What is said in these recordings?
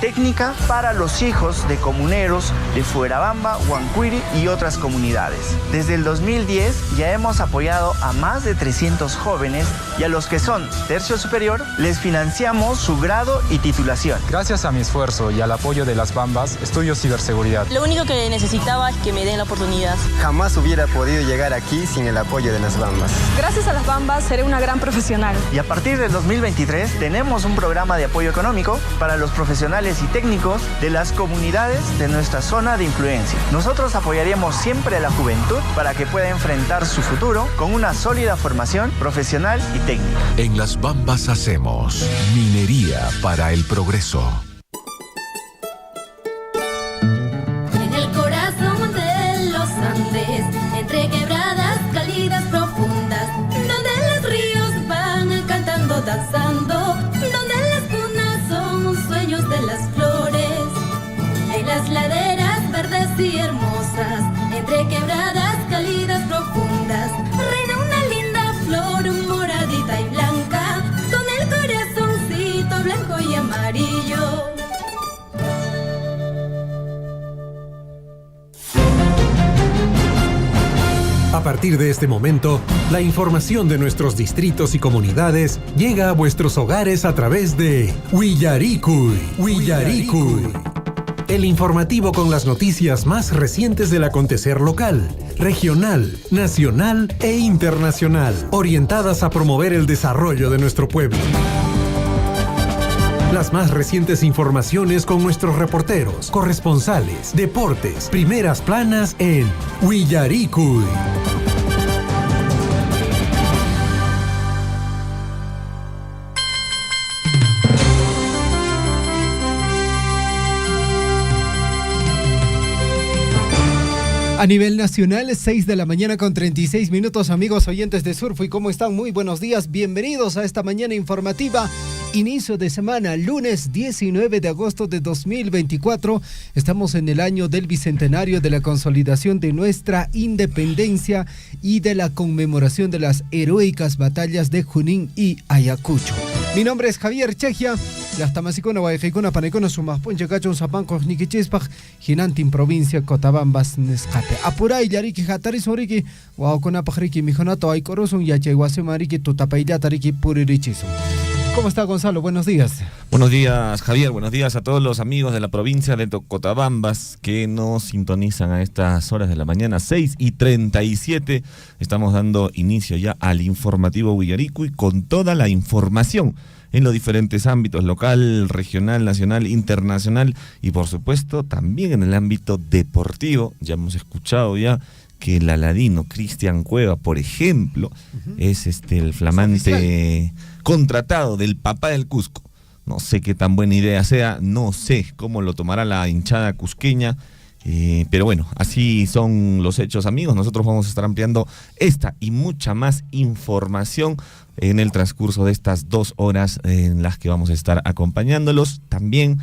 técnica para los hijos de comuneros de Fuerabamba, Huancuire y otras comunidades. Desde el 2010 ya hemos apoyado a más de 300 jóvenes y a los que son tercio superior les financiamos su grado y titulación. Gracias a mi esfuerzo y al apoyo de las Bambas, estudio ciberseguridad. Lo único que necesitaba es que me den la oportunidad. Jamás hubiera podido llegar aquí sin el apoyo de las Bambas. Gracias a las Bambas seré una gran profesional. Y a partir del 2023 tenemos un programa de apoyo económico para los profesionales y técnicos de las comunidades de nuestra zona de influencia. Nosotros apoyaríamos siempre a la juventud para que pueda enfrentar su futuro con una sólida formación profesional y técnica. En las Bambas hacemos minería para el progreso. En el corazón de los Andes, entre quebradas cálidas profundas, donde los ríos van cantando, danzando, donde las cunas son sueños de las flores, en las laderas verdes y hermosas, entre quebradas cálidas profundas, reina una linda flor moradita y blanca, con el corazoncito blanco y amarillo. A partir de este momento, la información de nuestros distritos y comunidades llega a vuestros hogares a través de Willaricui. El informativo con las noticias más recientes del acontecer local, regional, nacional e internacional, orientadas a promover el desarrollo de nuestro pueblo. Las más recientes informaciones con nuestros reporteros, corresponsales, deportes, primeras planas en Willaricui. A nivel nacional, 6 de la mañana con 36 minutos, amigos oyentes de Surfui, ¿cómo están? Muy buenos días, bienvenidos a esta mañana informativa. Inicio de semana, lunes 19 de agosto de 2024. Estamos en el año del bicentenario de la consolidación de nuestra independencia y de la conmemoración de las heroicas batallas de Junín y Ayacucho. Mi nombre es Javier Chejia. Las tamasicona, guayajicona, panecona, sumasponche, cachon, zapancos, niquichispaj, Jinantin, provincia, Cotabambas, Nescate. Apuray, yariki, jataris, oriki, guaucona, pajriki, mijonato, aikorosun, yacheguase, mariki, tutapaillata, riki, puririchisun. ¿Cómo está, Gonzalo? Buenos días. Buenos días, Javier. Buenos días a todos los amigos de la provincia de Cotabambas que nos sintonizan a estas horas de la mañana, 6:37. Estamos dando inicio ya al informativo Willaricui con toda la información en los diferentes ámbitos, local, regional, nacional, internacional y por supuesto también en el ámbito deportivo. Ya hemos escuchado ya que el aladino Cristian Cueva, por ejemplo, es el flamante contratado del papá del Cusco. No sé qué tan buena idea sea, no sé cómo lo tomará la hinchada cusqueña, pero bueno, así son los hechos, amigos. Nosotros vamos a estar ampliando esta y mucha más información en el transcurso de estas 2 horas en las que vamos a estar acompañándolos. También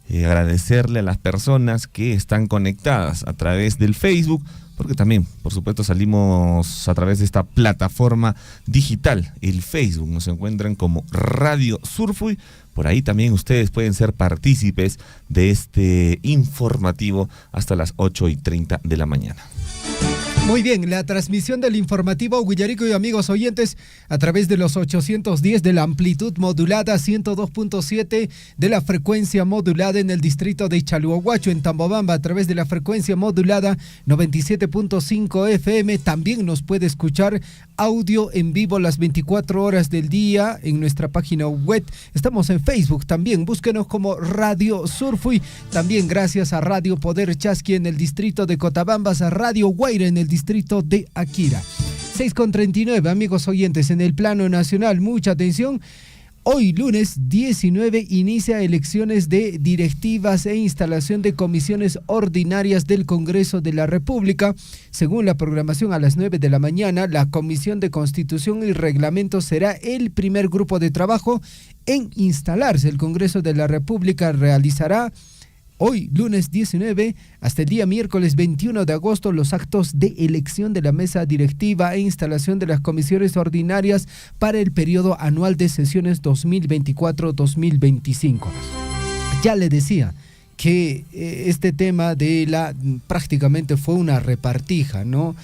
agradecerle a las personas que están conectadas a través del Facebook, porque también, por supuesto, salimos a través de esta plataforma digital, el Facebook. Nos encuentran como Radio Surfui. Por ahí también ustedes pueden ser partícipes de este informativo hasta las 8:30 de la mañana. Muy bien, la transmisión del informativo Willaricui y amigos oyentes a través de los 810 de la amplitud modulada, 102.7 de la frecuencia modulada en el distrito de Chalhuahuacho, en Tambobamba, a través de la frecuencia modulada 97.5 FM. También nos puede escuchar audio en vivo las 24 horas del día en nuestra página web. Estamos en Facebook también, búsquenos como Radio Surfui. También gracias a Radio Poder Chasqui en el distrito de Cotabambas, a Radio Guaira en el distrito de Akira. 6:39, amigos oyentes, en el plano nacional, mucha atención. Hoy, lunes 19, inicia elecciones de directivas e instalación de comisiones ordinarias del Congreso de la República. Según la programación, a las 9 de la mañana, la Comisión de Constitución y Reglamento será el primer grupo de trabajo en instalarse. El Congreso de la República realizará hoy, lunes 19, hasta el día miércoles 21 de agosto, los actos de elección de la mesa directiva e instalación de las comisiones ordinarias para el periodo anual de sesiones 2024-2025. ya le decía que este tema prácticamente fue una repartija, ¿no?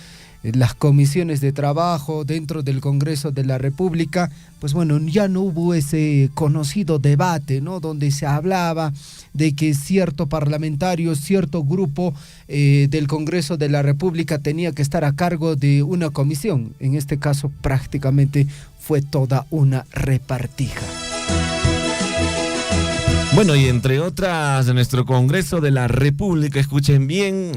Las comisiones de trabajo dentro del Congreso de la República, pues bueno, ya no hubo ese conocido debate, ¿no? Donde se hablaba de que cierto parlamentario, cierto grupo del Congreso de la República tenía que estar a cargo de una comisión. En este caso prácticamente fue toda una repartija. Bueno, y entre otras de nuestro Congreso de la República, escuchen bien,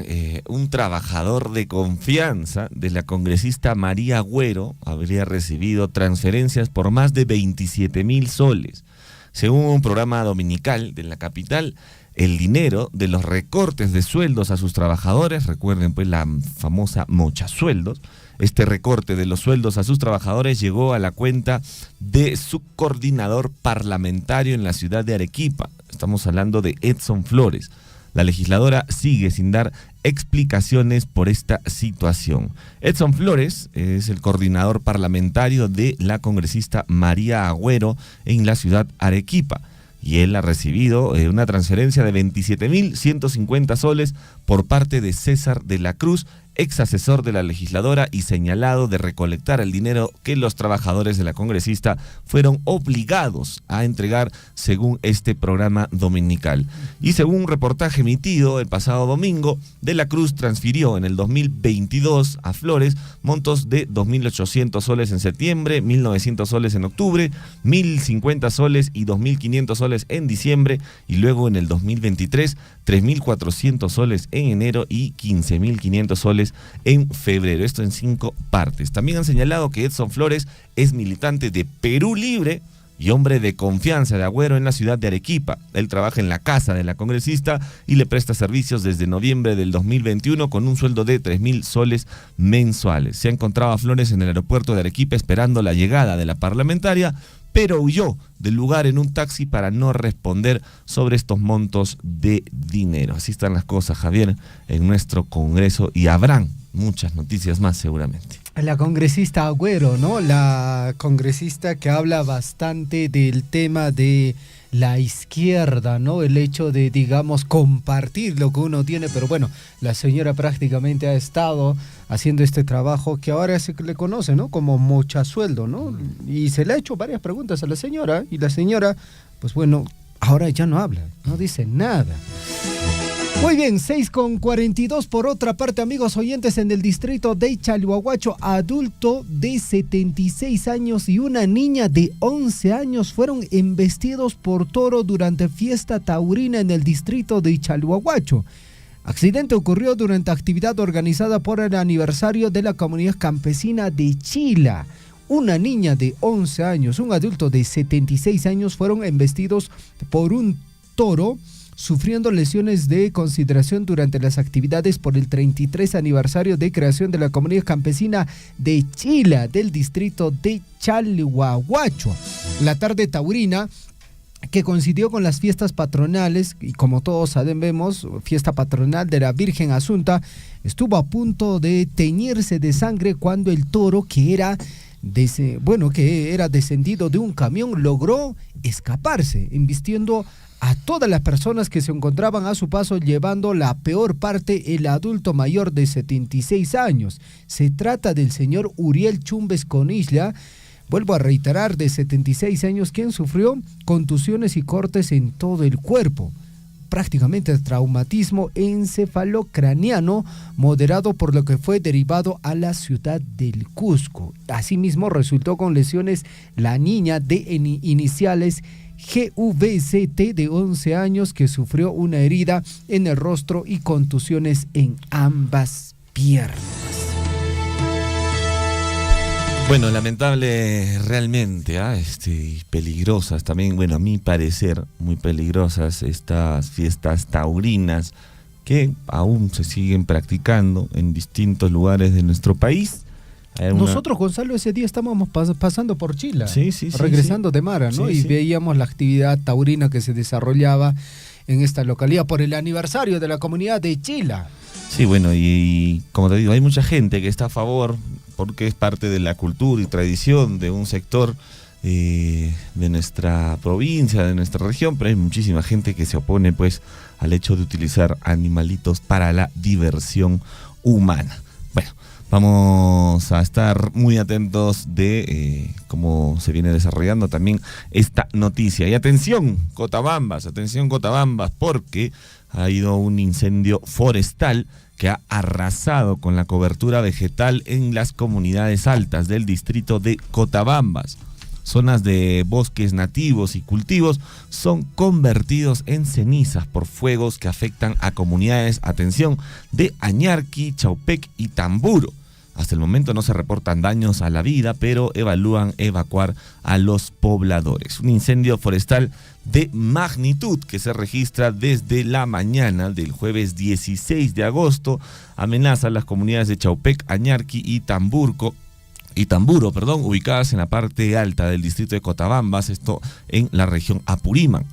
un trabajador de confianza de la congresista María Agüero habría recibido transferencias por más de 27,000 soles. Según un programa dominical de la capital, el dinero de los recortes de sueldos a sus trabajadores, recuerden pues la famosa mochasueldos, este recorte de los sueldos a sus trabajadores llegó a la cuenta de su coordinador parlamentario en la ciudad de Arequipa. Estamos hablando de Edson Flores. La legisladora sigue sin dar explicaciones por esta situación. Edson Flores es el coordinador parlamentario de la congresista María Agüero en la ciudad Arequipa. Y él ha recibido una transferencia de 27,150 soles por parte de César de la Cruz, ex asesor de la legisladora y señalado de recolectar el dinero que los trabajadores de la congresista fueron obligados a entregar según este programa dominical. Y según un reportaje emitido el pasado domingo, de la Cruz transfirió en el 2022 a Flores montos de 2.800 soles en septiembre, 1.900 soles en octubre, 1.050 soles y 2.500 soles en diciembre, y luego en el 2023 3.400 soles en enero y 15.500 soles en febrero. Esto en 5 partes. También han señalado que Edson Flores es militante de Perú Libre y hombre de confianza de Agüero en la ciudad de Arequipa. Él trabaja en la casa de la congresista y le presta servicios desde noviembre del 2021 con un sueldo de 3.000 soles mensuales. Se ha encontrado a Flores en el aeropuerto de Arequipa esperando la llegada de la parlamentaria, pero huyó del lugar en un taxi para no responder sobre estos montos de dinero. Así están las cosas, Javier, en nuestro Congreso, y habrán muchas noticias más seguramente. La congresista Agüero, ¿no? La congresista que habla bastante del tema de la izquierda, ¿no? El hecho de, digamos, compartir lo que uno tiene, pero bueno, la señora prácticamente ha estado haciendo este trabajo que ahora se le conoce, ¿no? Como mochasueldo, ¿no? Y se le ha hecho varias preguntas a la señora, y la señora, pues bueno, ahora ya no habla, no dice nada. Muy bien, 6:42. Por otra parte, amigos oyentes, en el distrito de Chalhuahuacho, adulto de 76 años y una niña de 11 años fueron embestidos por toro durante fiesta taurina en el distrito de Chalhuahuacho. Accidente ocurrió durante actividad organizada por el aniversario de la comunidad campesina de Chila. Una niña de 11 años, un adulto de 76 años fueron embestidos por un toro, sufriendo lesiones de consideración durante las actividades por el 33 aniversario de creación de la comunidad campesina de Chila del distrito de Chalhuahuacho. La tarde taurina, que coincidió con las fiestas patronales, y como todos sabemos, fiesta patronal de la Virgen Asunta, estuvo a punto de teñirse de sangre cuando el toro, que era descendido de un camión, logró escaparse, embistiendo a todas las personas que se encontraban a su paso, llevando la peor parte el adulto mayor de 76 años. Se trata del señor Uriel Chumbes Conilla, vuelvo a reiterar, de 76 años, quien sufrió contusiones y cortes en todo el cuerpo. Prácticamente traumatismo encefalocraniano moderado, por lo que fue derivado a la ciudad del Cusco. Asimismo, resultó con lesiones la niña de iniciales GVCT de 11 años, que sufrió una herida en el rostro y contusiones en ambas piernas. Bueno, lamentable realmente, peligrosas también, bueno, a mi parecer, muy peligrosas estas fiestas taurinas que aún se siguen practicando en distintos lugares de nuestro país. Nosotros, Gonzalo, ese día estábamos pasando por Chila, regresando de Mara, ¿no? Y veíamos la actividad taurina que se desarrollaba en esta localidad por el aniversario de la comunidad de Chila. Sí, bueno, y como te digo, hay mucha gente que está a favor porque es parte de la cultura y tradición de un sector de nuestra provincia, de nuestra región, pero hay muchísima gente que se opone pues al hecho de utilizar animalitos para la diversión humana. Bueno, vamos a estar muy atentos de cómo se viene desarrollando también esta noticia. Y atención Cotabambas, porque ha habido un incendio forestal que ha arrasado con la cobertura vegetal en las comunidades altas del distrito de Cotabambas. Zonas de bosques nativos y cultivos son convertidos en cenizas por fuegos que afectan a comunidades, atención, de Añarqui, Chaupec y Tamburo. Hasta el momento no se reportan daños a la vida, pero evalúan evacuar a los pobladores. Un incendio forestal de magnitud que se registra desde la mañana del jueves 16 de agosto amenaza a las comunidades de Chaupec, Añarqui y Tamburo, ubicadas en la parte alta del distrito de Cotabambas, esto en la región Apurímac.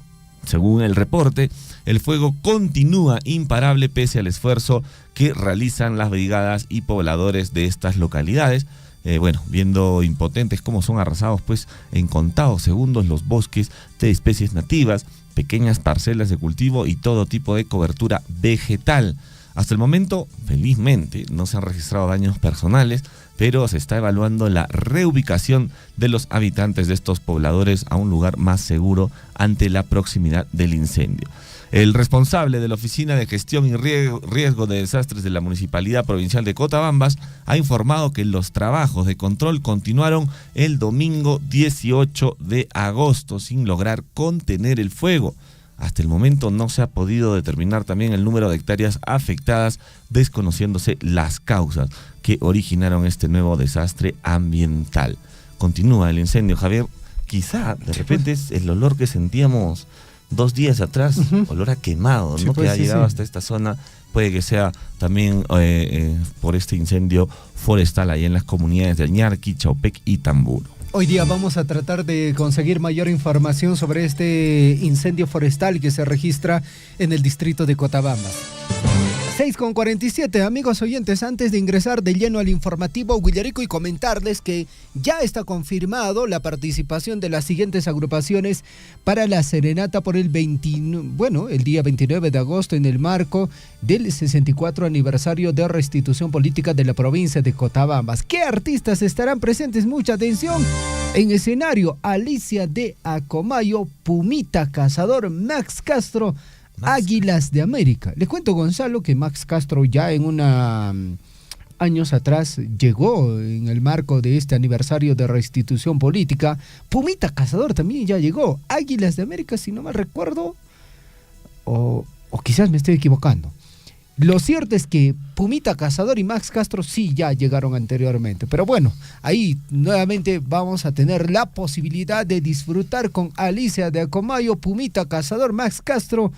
Según el reporte, el fuego continúa imparable pese al esfuerzo que realizan las brigadas y pobladores de estas localidades, viendo impotentes cómo son arrasados pues en contados segundos los bosques de especies nativas, pequeñas parcelas de cultivo y todo tipo de cobertura vegetal. Hasta el momento, felizmente, no se han registrado daños personales, pero se está evaluando la reubicación de los habitantes de estos pobladores a un lugar más seguro ante la proximidad del incendio. El responsable de la Oficina de Gestión y Riesgo de Desastres de la Municipalidad Provincial de Cotabambas ha informado que los trabajos de control continuaron el domingo 18 de agosto sin lograr contener el fuego. Hasta el momento no se ha podido determinar también el número de hectáreas afectadas, desconociéndose las causas que originaron este nuevo desastre ambiental. Continúa el incendio, Javier. Quizá de repente es el olor que sentíamos 2 días atrás, olor a quemado, ¿no? Que ha llegado hasta esta zona. Puede que sea también por este incendio forestal ahí en las comunidades de Añarqui, Chaupec y Tamburo. Hoy día vamos a tratar de conseguir mayor información sobre este incendio forestal que se registra en el distrito de Cotabambas. 6:47, amigos oyentes, antes de ingresar de lleno al informativo Huillarico y comentarles que ya está confirmado la participación de las siguientes agrupaciones para la serenata por el día 29 de agosto en el marco del 64 aniversario de restitución política de la provincia de Cotabambas. ¿Qué artistas estarán presentes? Mucha atención. En escenario, Alicia de Acomayo, Pumita Cazador, Max Castro, Águilas de América. Les cuento, Gonzalo, que Max Castro ya años atrás llegó en el marco de este aniversario de restitución política. Pumita Cazador también ya llegó. Águilas de América, si no me recuerdo, o quizás me estoy equivocando. Lo cierto es que Pumita Cazador y Max Castro sí ya llegaron anteriormente. Pero bueno, ahí nuevamente vamos a tener la posibilidad de disfrutar con Alicia de Acomayo, Pumita Cazador, Max Castro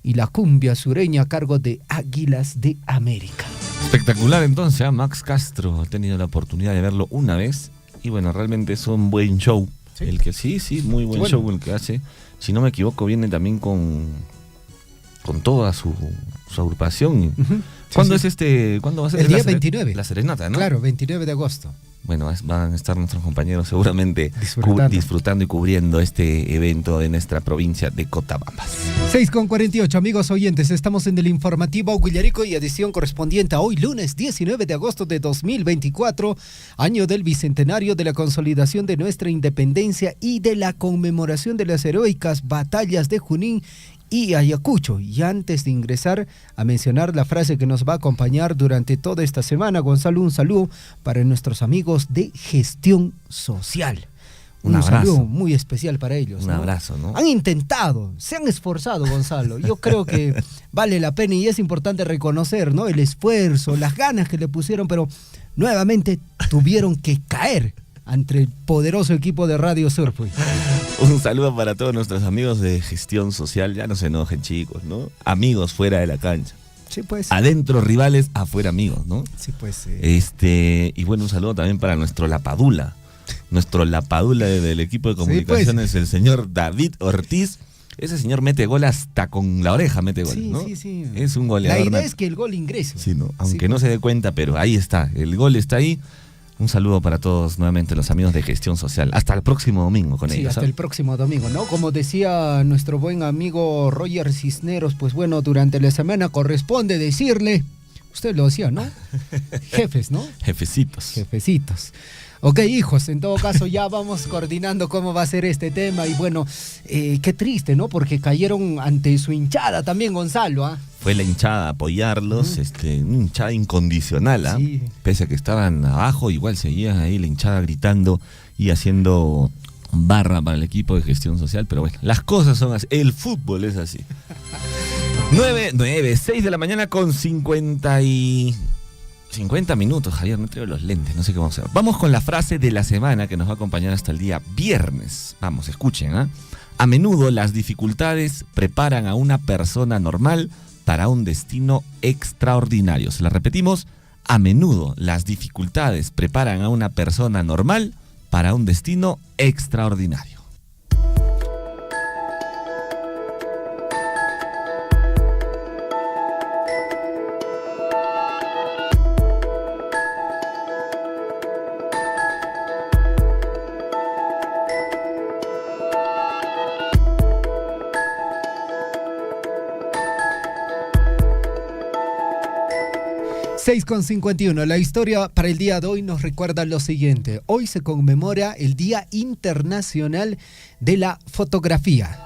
y la cumbia sureña a cargo de Águilas de América. Espectacular entonces, Max Castro. He tenido la oportunidad de verlo una vez y bueno, realmente es un buen show. ¿Sí? El que sí, muy buen show el que hace. Si no me equivoco, viene también con toda su agrupación. ¿Cuándo es ¿Cuándo va a ser? El día 29. La serenata, ¿no? Claro, 29 de agosto. Bueno, van a estar nuestros compañeros seguramente disfrutando y cubriendo este evento de nuestra provincia de Cotabambas. 6:48, amigos oyentes, estamos en el informativo Huillarico y edición correspondiente a hoy, lunes 19 de agosto de 2024, año del bicentenario de la consolidación de nuestra independencia y de la conmemoración de las heroicas batallas de Junín y Ayacucho. Y antes de ingresar a mencionar la frase que nos va a acompañar durante toda esta semana, Gonzalo, un saludo para nuestros amigos de Gestión Social. Un saludo muy especial para ellos. Un abrazo, ¿no? Han intentado, se han esforzado, Gonzalo. Yo creo que vale la pena y es importante reconocer, ¿no?, el esfuerzo, las ganas que le pusieron, pero nuevamente tuvieron que caer ante el poderoso equipo de Radio Surfway. Un saludo para todos nuestros amigos de Gestión Social. Ya no se enojen, chicos, ¿no? Amigos fuera de la cancha. Sí, pues. Adentro rivales, afuera amigos, ¿no? Sí, pues. Y bueno, un saludo también para nuestro Lapadula. Nuestro Lapadula del equipo de comunicaciones, sí, pues, el señor David Ortiz. Ese señor mete gol hasta con la oreja, mete gol, sí, ¿no? Sí. Es un goleador. La idea es que el gol ingrese. Sí, ¿no? Aunque no se dé cuenta, pero ahí está. El gol está ahí. Un saludo para todos nuevamente los amigos de Gestión Social. Hasta el próximo domingo con ellos. Sí, hasta el próximo domingo, ¿no? Como decía nuestro buen amigo Roger Cisneros, pues bueno, durante la semana corresponde decirle, usted lo decía, ¿no? Jefes, ¿no? Jefecitos. Ok, hijos, en todo caso ya vamos coordinando cómo va a ser este tema y bueno, qué triste, ¿no? Porque cayeron ante su hinchada también, Gonzalo, ¿ah? Fue la hinchada a apoyarlos, una hinchada incondicional, ¿ah? Sí. Pese a que estaban abajo, igual seguía ahí la hinchada gritando y haciendo barra para el equipo de Gestión Social, pero bueno, las cosas son así, el fútbol es así. 6 de la mañana con 50 minutos, Javier, no traigo los lentes, no sé qué vamos a hacer. Vamos con la frase de la semana que nos va a acompañar hasta el día viernes. Vamos, escuchen, ¿ah? A menudo las dificultades preparan a una persona normal para un destino extraordinario. Se la repetimos, a menudo las dificultades preparan a una persona normal para un destino extraordinario. Con 51. La historia para el día de hoy nos recuerda lo siguiente. Hoy se conmemora el Día Internacional de la Fotografía.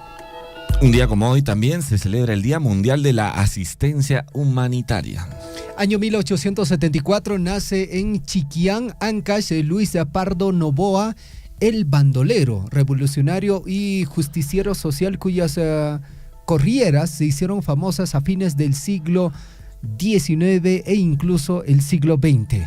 Un día como hoy también se celebra el Día Mundial de la Asistencia Humanitaria. Año 1874 nace en Chiquián, Ancash, Luis Pardo Novoa, el bandolero, revolucionario y justiciero social cuyas corrieras se hicieron famosas a fines del siglo XIX e incluso el siglo XX.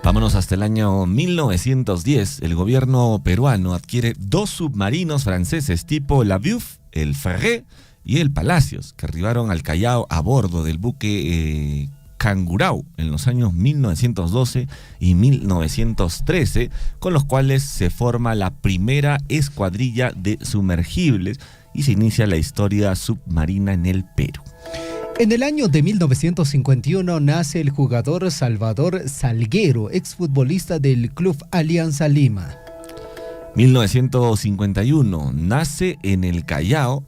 Vámonos hasta el año 1910. El gobierno peruano adquiere 2 submarinos franceses tipo La Vieuf, el Ferré y el Palacios, que arribaron al Callao a bordo del buque Cangurau en los años 1912 y 1913, con los cuales se forma la primera escuadrilla de sumergibles y se inicia la historia submarina en el Perú. En el año de 1951 nace el jugador Salvador Salguero, exfutbolista del Club Alianza Lima. 1951 nace en el Callao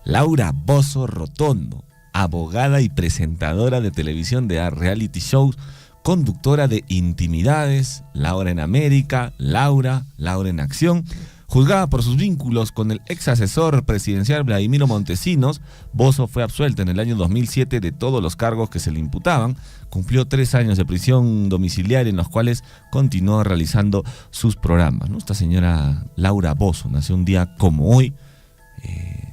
Laura Bozzo Rotondo, abogada y presentadora de televisión de reality shows, conductora de Intimidades, Laura en América, Laura en Acción. Juzgada por sus vínculos con el ex asesor presidencial Vladimiro Montesinos, Bozzo fue absuelta en el año 2007 de todos los cargos que se le imputaban. Cumplió 3 años de prisión domiciliaria en los cuales continuó realizando sus programas, ¿no? Esta señora Laura Bozzo nació un día como hoy.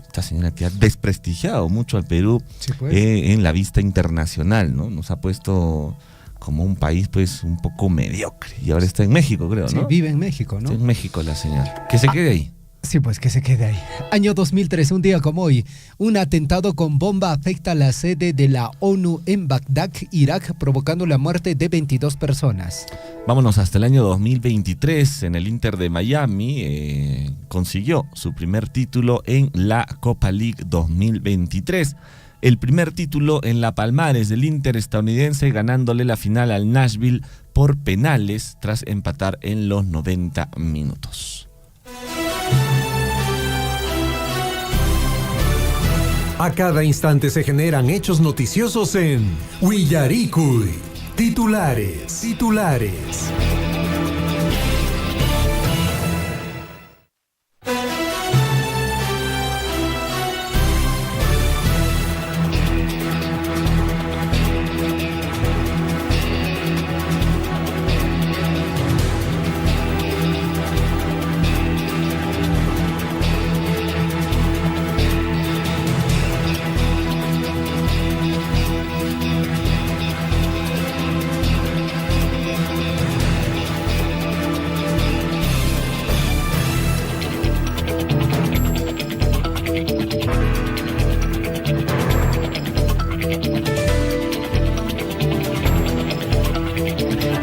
Esta señora que ha desprestigiado mucho al Perú, sí, pues, en la vista internacional, ¿no? Nos ha puesto como un país pues un poco mediocre y ahora está en México, creo, ¿no? Sí, vive en México, ¿no? Está en México la señora. Que se quede ahí. Sí, pues que se quede ahí. Año 2003, un día como hoy, un atentado con bomba afecta la sede de la ONU en Bagdad, Irak, provocando la muerte de 22 personas. Vámonos hasta el año 2023, en el Inter de Miami consiguió su primer título en la Copa League 2023. El primer título en la palmares del Inter estadounidense, ganándole la final al Nashville por penales tras empatar en los 90 minutos. A cada instante se generan hechos noticiosos en Willaricui. Titulares.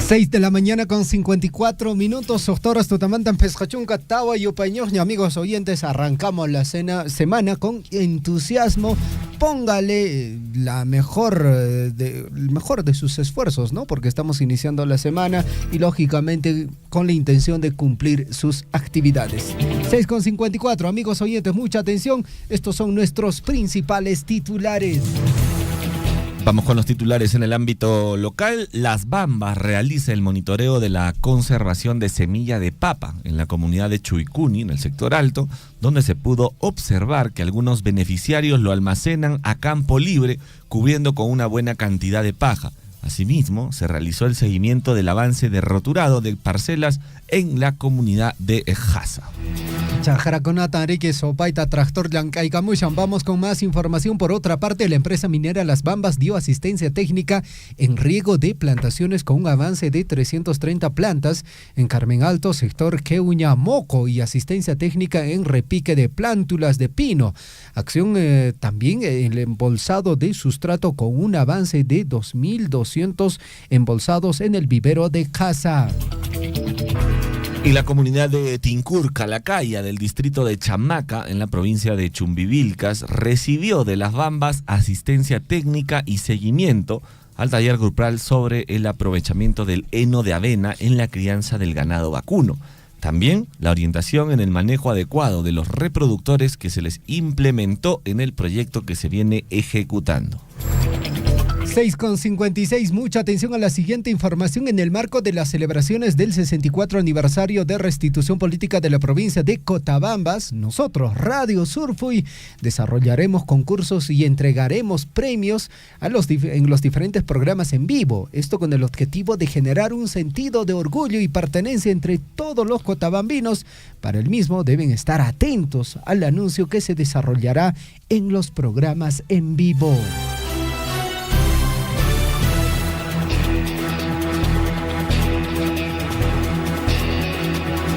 6 de la mañana con 54 minutos. Doctoras Tutamantan Pescachunca Tawa y Opañoña. Amigos oyentes, arrancamos la semana con entusiasmo. Póngale el mejor de sus esfuerzos, ¿no? Porque estamos iniciando la semana y lógicamente con la intención de cumplir sus actividades. 6:54, amigos oyentes, mucha atención. Estos son nuestros principales titulares. Vamos con los titulares en el ámbito local. Las Bambas realiza el monitoreo de la conservación de semilla de papa en la comunidad de Chuicuni, en el sector alto, donde se pudo observar que algunos beneficiarios lo almacenan a campo libre, cubriendo con una buena cantidad de paja. Asimismo, se realizó el seguimiento del avance de roturado de parcelas en la comunidad de Jasa. Chajaraconata, Enrique Sopaita, Tractor Llancaicamuchan. Vamos con más información. Por otra parte, la empresa minera Las Bambas dio asistencia técnica en riego de plantaciones con un avance de 330 plantas en Carmen Alto, sector Queuñamoco, y asistencia técnica en repique de plántulas de pino. Acción también en el embolsado de sustrato con un avance de 2.200 embolsados en el vivero de Casa. Y la comunidad de Tincurca, la Calla, del distrito de Chamaca, en la provincia de Chumbivilcas, recibió de Las Bambas asistencia técnica y seguimiento al taller grupal sobre el aprovechamiento del heno de avena en la crianza del ganado vacuno. También la orientación en el manejo adecuado de los reproductores que se les implementó en el proyecto que se viene ejecutando. 6:56, mucha atención a la siguiente información. En el marco de las celebraciones del 64 aniversario de restitución política de la provincia de Cotabambas, nosotros, Radio Surfuy, desarrollaremos concursos y entregaremos premios en los diferentes programas en vivo. Esto con el objetivo de generar un sentido de orgullo y pertenencia entre todos los cotabambinos. Para el mismo deben estar atentos al anuncio que se desarrollará en los programas en vivo.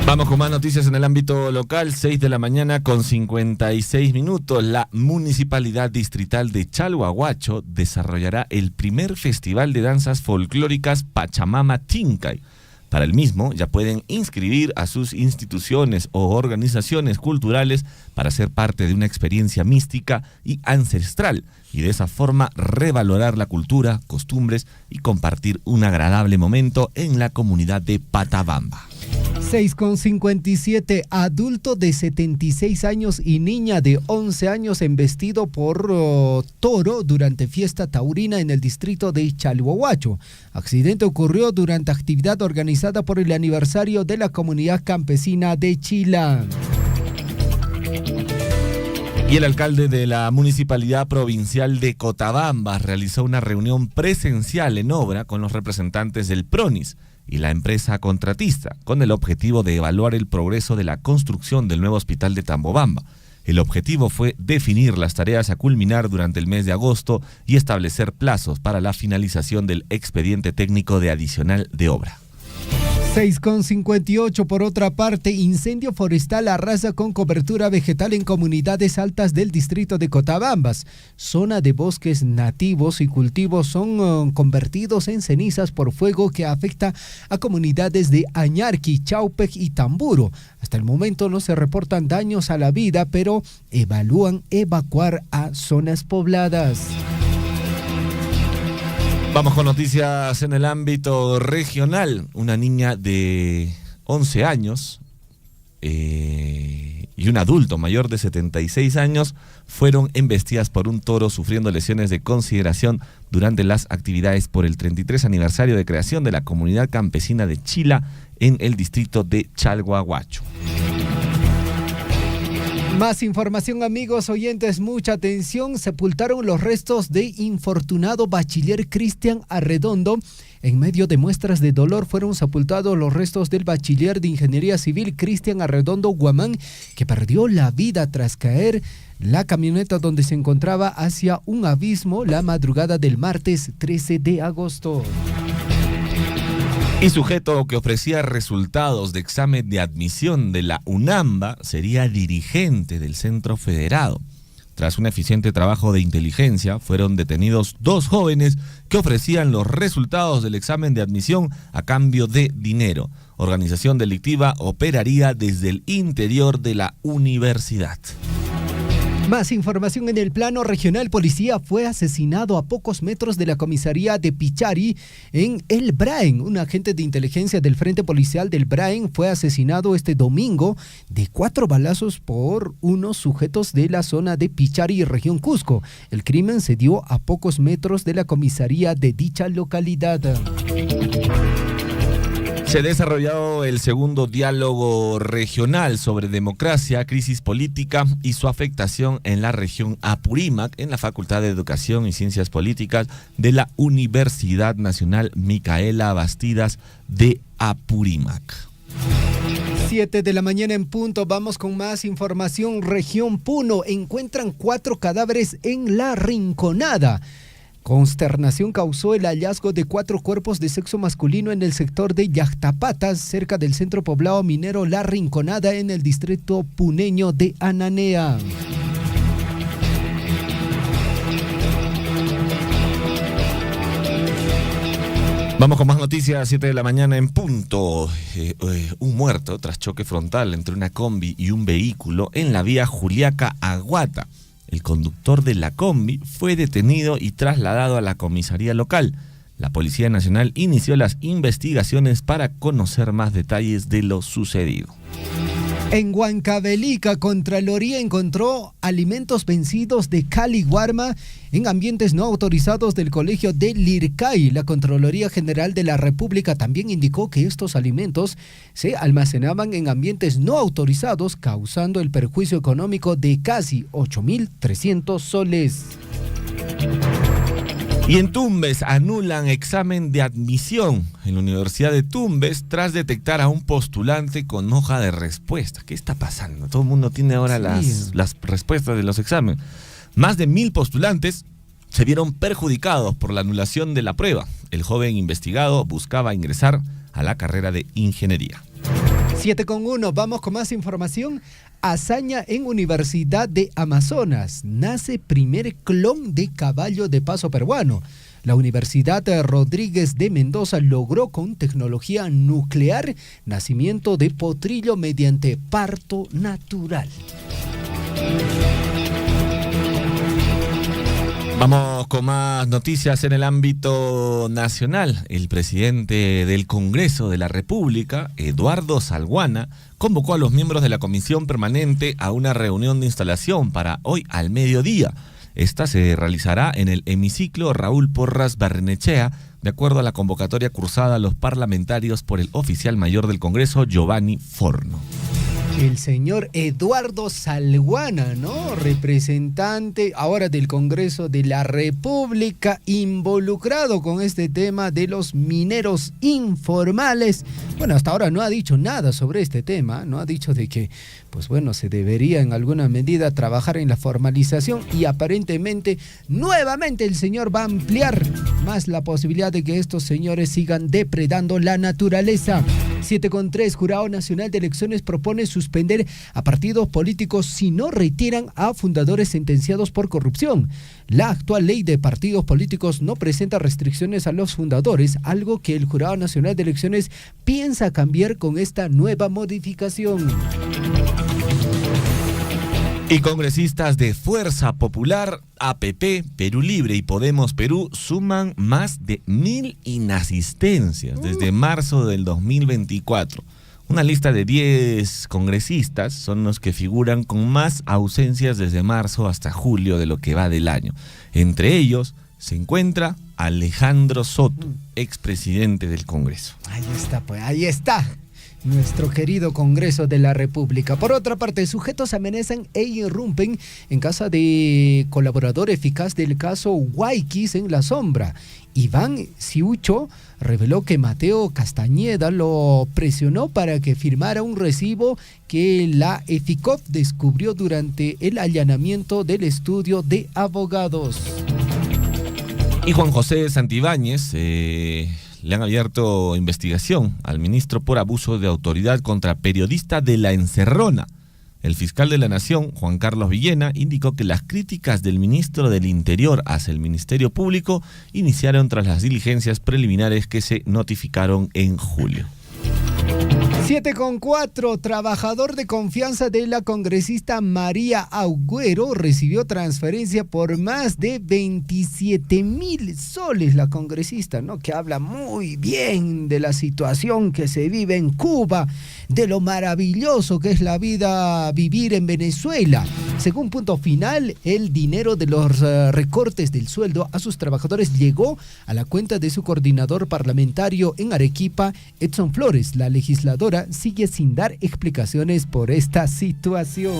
Vamos con más noticias en el ámbito local. 6 de la mañana con 56 minutos. La Municipalidad Distrital de Chalhuahuacho desarrollará el primer festival de danzas folclóricas Pachamama Chincay. Para el mismo ya pueden inscribir a sus instituciones o organizaciones culturales para ser parte de una experiencia mística y ancestral y de esa forma revalorar la cultura, costumbres y compartir un agradable momento en la comunidad de Patabamba. 6:57, adulto de 76 años y niña de 11 años embestido por toro durante fiesta taurina en el distrito de Chalhuahuacho. Accidente ocurrió durante actividad organizada por el aniversario de la comunidad campesina de Chila. Y el alcalde de la Municipalidad Provincial de Cotabambas realizó una reunión presencial en obra con los representantes del PRONIS y la empresa contratista, con el objetivo de evaluar el progreso de la construcción del nuevo hospital de Tambobamba. El objetivo fue definir las tareas a culminar durante el mes de agosto y establecer plazos para la finalización del expediente técnico de adicional de obra. 6:58, por otra parte, incendio forestal arrasa con cobertura vegetal en comunidades altas del distrito de Cotabambas. Zona de bosques nativos y cultivos son convertidos en cenizas por fuego que afecta a comunidades de Añarqui, Chaupec y Tamburo. Hasta el momento no se reportan daños a la vida, pero evalúan evacuar a zonas pobladas. Vamos con noticias en el ámbito regional. Una niña de 11 años y un adulto mayor de 76 años fueron embestidas por un toro, sufriendo lesiones de consideración durante las actividades por el 33 aniversario de creación de la comunidad campesina de Chila en el distrito de Chalhuahuacho. Más información, amigos oyentes, mucha atención. Sepultaron los restos de infortunado bachiller Cristian Arredondo. En medio de muestras de dolor fueron sepultados los restos del bachiller de Ingeniería Civil Cristian Arredondo Guamán, que perdió la vida tras caer la camioneta donde se encontraba hacia un abismo la madrugada del martes 13 de agosto. Y sujeto que ofrecía resultados de examen de admisión de la UNAMBA sería dirigente del Centro Federado. Tras un eficiente trabajo de inteligencia, fueron detenidos 2 jóvenes que ofrecían los resultados del examen de admisión a cambio de dinero. Organización delictiva operaría desde el interior de la universidad. Más información en el plano regional. Policía fue asesinado a pocos metros de la comisaría de Pichari en El Braen. Un agente de inteligencia del Frente Policial del Braen fue asesinado este domingo de 4 balazos por unos sujetos de la zona de Pichari, región Cusco. El crimen se dio a pocos metros de la comisaría de dicha localidad. Se ha desarrollado el segundo diálogo regional sobre democracia, crisis política y su afectación en la región Apurímac en la Facultad de Educación y Ciencias Políticas de la Universidad Nacional Micaela Bastidas de Apurímac. 7 de la mañana en punto, vamos con más información. Región Puno, encuentran 4 cadáveres en La Rinconada. Consternación causó el hallazgo de 4 cuerpos de sexo masculino en el sector de Yactapatas, cerca del centro poblado minero La Rinconada, en el distrito puneño de Ananea. Vamos con más noticias, 7 de la mañana en punto. Un muerto tras choque frontal entre una combi y un vehículo en la vía Juliaca-Aguata. El conductor de la combi fue detenido y trasladado a la comisaría local. La Policía Nacional inició las investigaciones para conocer más detalles de lo sucedido. En Huancavelica, Contraloría encontró alimentos vencidos de cal y guarma en ambientes no autorizados del colegio de Lircay. La Contraloría General de la República también indicó que estos alimentos se almacenaban en ambientes no autorizados, causando el perjuicio económico de casi 8.300 soles. Y en Tumbes anulan examen de admisión en la Universidad de Tumbes tras detectar a un postulante con hoja de respuesta. ¿Qué está pasando? Todo el mundo tiene ahora las respuestas de los exámenes. Más de 1.000 postulantes se vieron perjudicados por la anulación de la prueba. El joven investigado buscaba ingresar a la carrera de ingeniería. 7:1, vamos con más información. Hazaña en Universidad de Amazonas. Nace primer clon de caballo de paso peruano. La Universidad Rodríguez de Mendoza logró con tecnología nuclear nacimiento de potrillo mediante parto natural. Vamos con más noticias en el ámbito nacional. El presidente del Congreso de la República, Eduardo Salguana, convocó a los miembros de la Comisión Permanente a una reunión de instalación para hoy al mediodía. Esta se realizará en el hemiciclo Raúl Porras Barrenechea, de acuerdo a la convocatoria cursada a los parlamentarios por el oficial mayor del Congreso, Giovanni Forno. El señor Eduardo Salguana, ¿no? Representante ahora del Congreso de la República, involucrado con este tema de los mineros informales. Bueno, hasta ahora no ha dicho nada sobre este tema, no ha dicho de que, pues bueno, se debería en alguna medida trabajar en la formalización y aparentemente, nuevamente el señor va a ampliar más la posibilidad de que estos señores sigan depredando la naturaleza. 7:3, Jurado Nacional de Elecciones propone suspender a partidos políticos si no retiran a fundadores sentenciados por corrupción. La actual ley de partidos políticos no presenta restricciones a los fundadores, algo que el Jurado Nacional de Elecciones piensa cambiar con esta nueva modificación. Y congresistas de Fuerza Popular, APP, Perú Libre y Podemos Perú suman más de 1.000 inasistencias desde marzo del 2024. Una lista de 10 congresistas son los que figuran con más ausencias desde marzo hasta julio de lo que va del año. Entre ellos se encuentra Alejandro Soto, expresidente del Congreso. Ahí está, pues, ahí está. Nuestro querido Congreso de la República. Por otra parte, sujetos amenazan e irrumpen en casa de colaborador eficaz del caso Guayquis en La Sombra. Iván Siucho reveló que Mateo Castañeda lo presionó para que firmara un recibo que la EFICOP descubrió durante el allanamiento del estudio de abogados. Y Juan José Santibáñez le han abierto investigación al ministro por abuso de autoridad contra periodista de La Encerrona. El fiscal de la Nación, Juan Carlos Villena, indicó que las críticas del ministro del Interior hacia el Ministerio Público iniciaron tras las diligencias preliminares que se notificaron en julio. 7,4. Trabajador de confianza de la congresista María Agüero recibió transferencia por más de 27,000 soles. La congresista, ¿no?, que habla muy bien de la situación que se vive en Cuba, de lo maravilloso que es la vida, vivir en Venezuela. Según Punto Final, el dinero de los recortes del sueldo a sus trabajadores llegó a la cuenta de su coordinador parlamentario en Arequipa, Edson Flores. La legisladora sigue sin dar explicaciones por esta situación.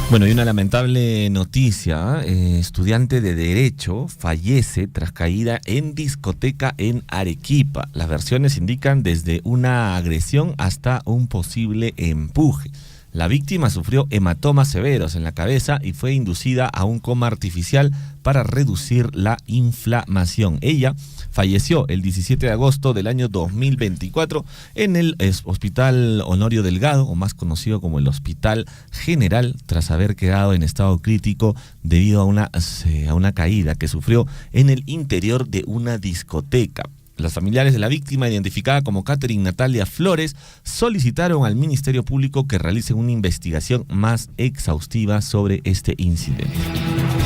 Bueno, y una lamentable noticia, estudiante de Derecho fallece tras caída en discoteca en Arequipa. Las versiones indican desde una agresión hasta un posible empuje. La víctima sufrió hematomas severos en la cabeza y fue inducida a un coma artificial para reducir la inflamación. Ella falleció el 17 de agosto del año 2024 en el Hospital Honorio Delgado, o más conocido como el Hospital General, tras haber quedado en estado crítico debido a una caída que sufrió en el interior de una discoteca. Los familiares de la víctima, identificada como Catherine Natalia Flores, solicitaron al Ministerio Público que realice una investigación más exhaustiva sobre este incidente.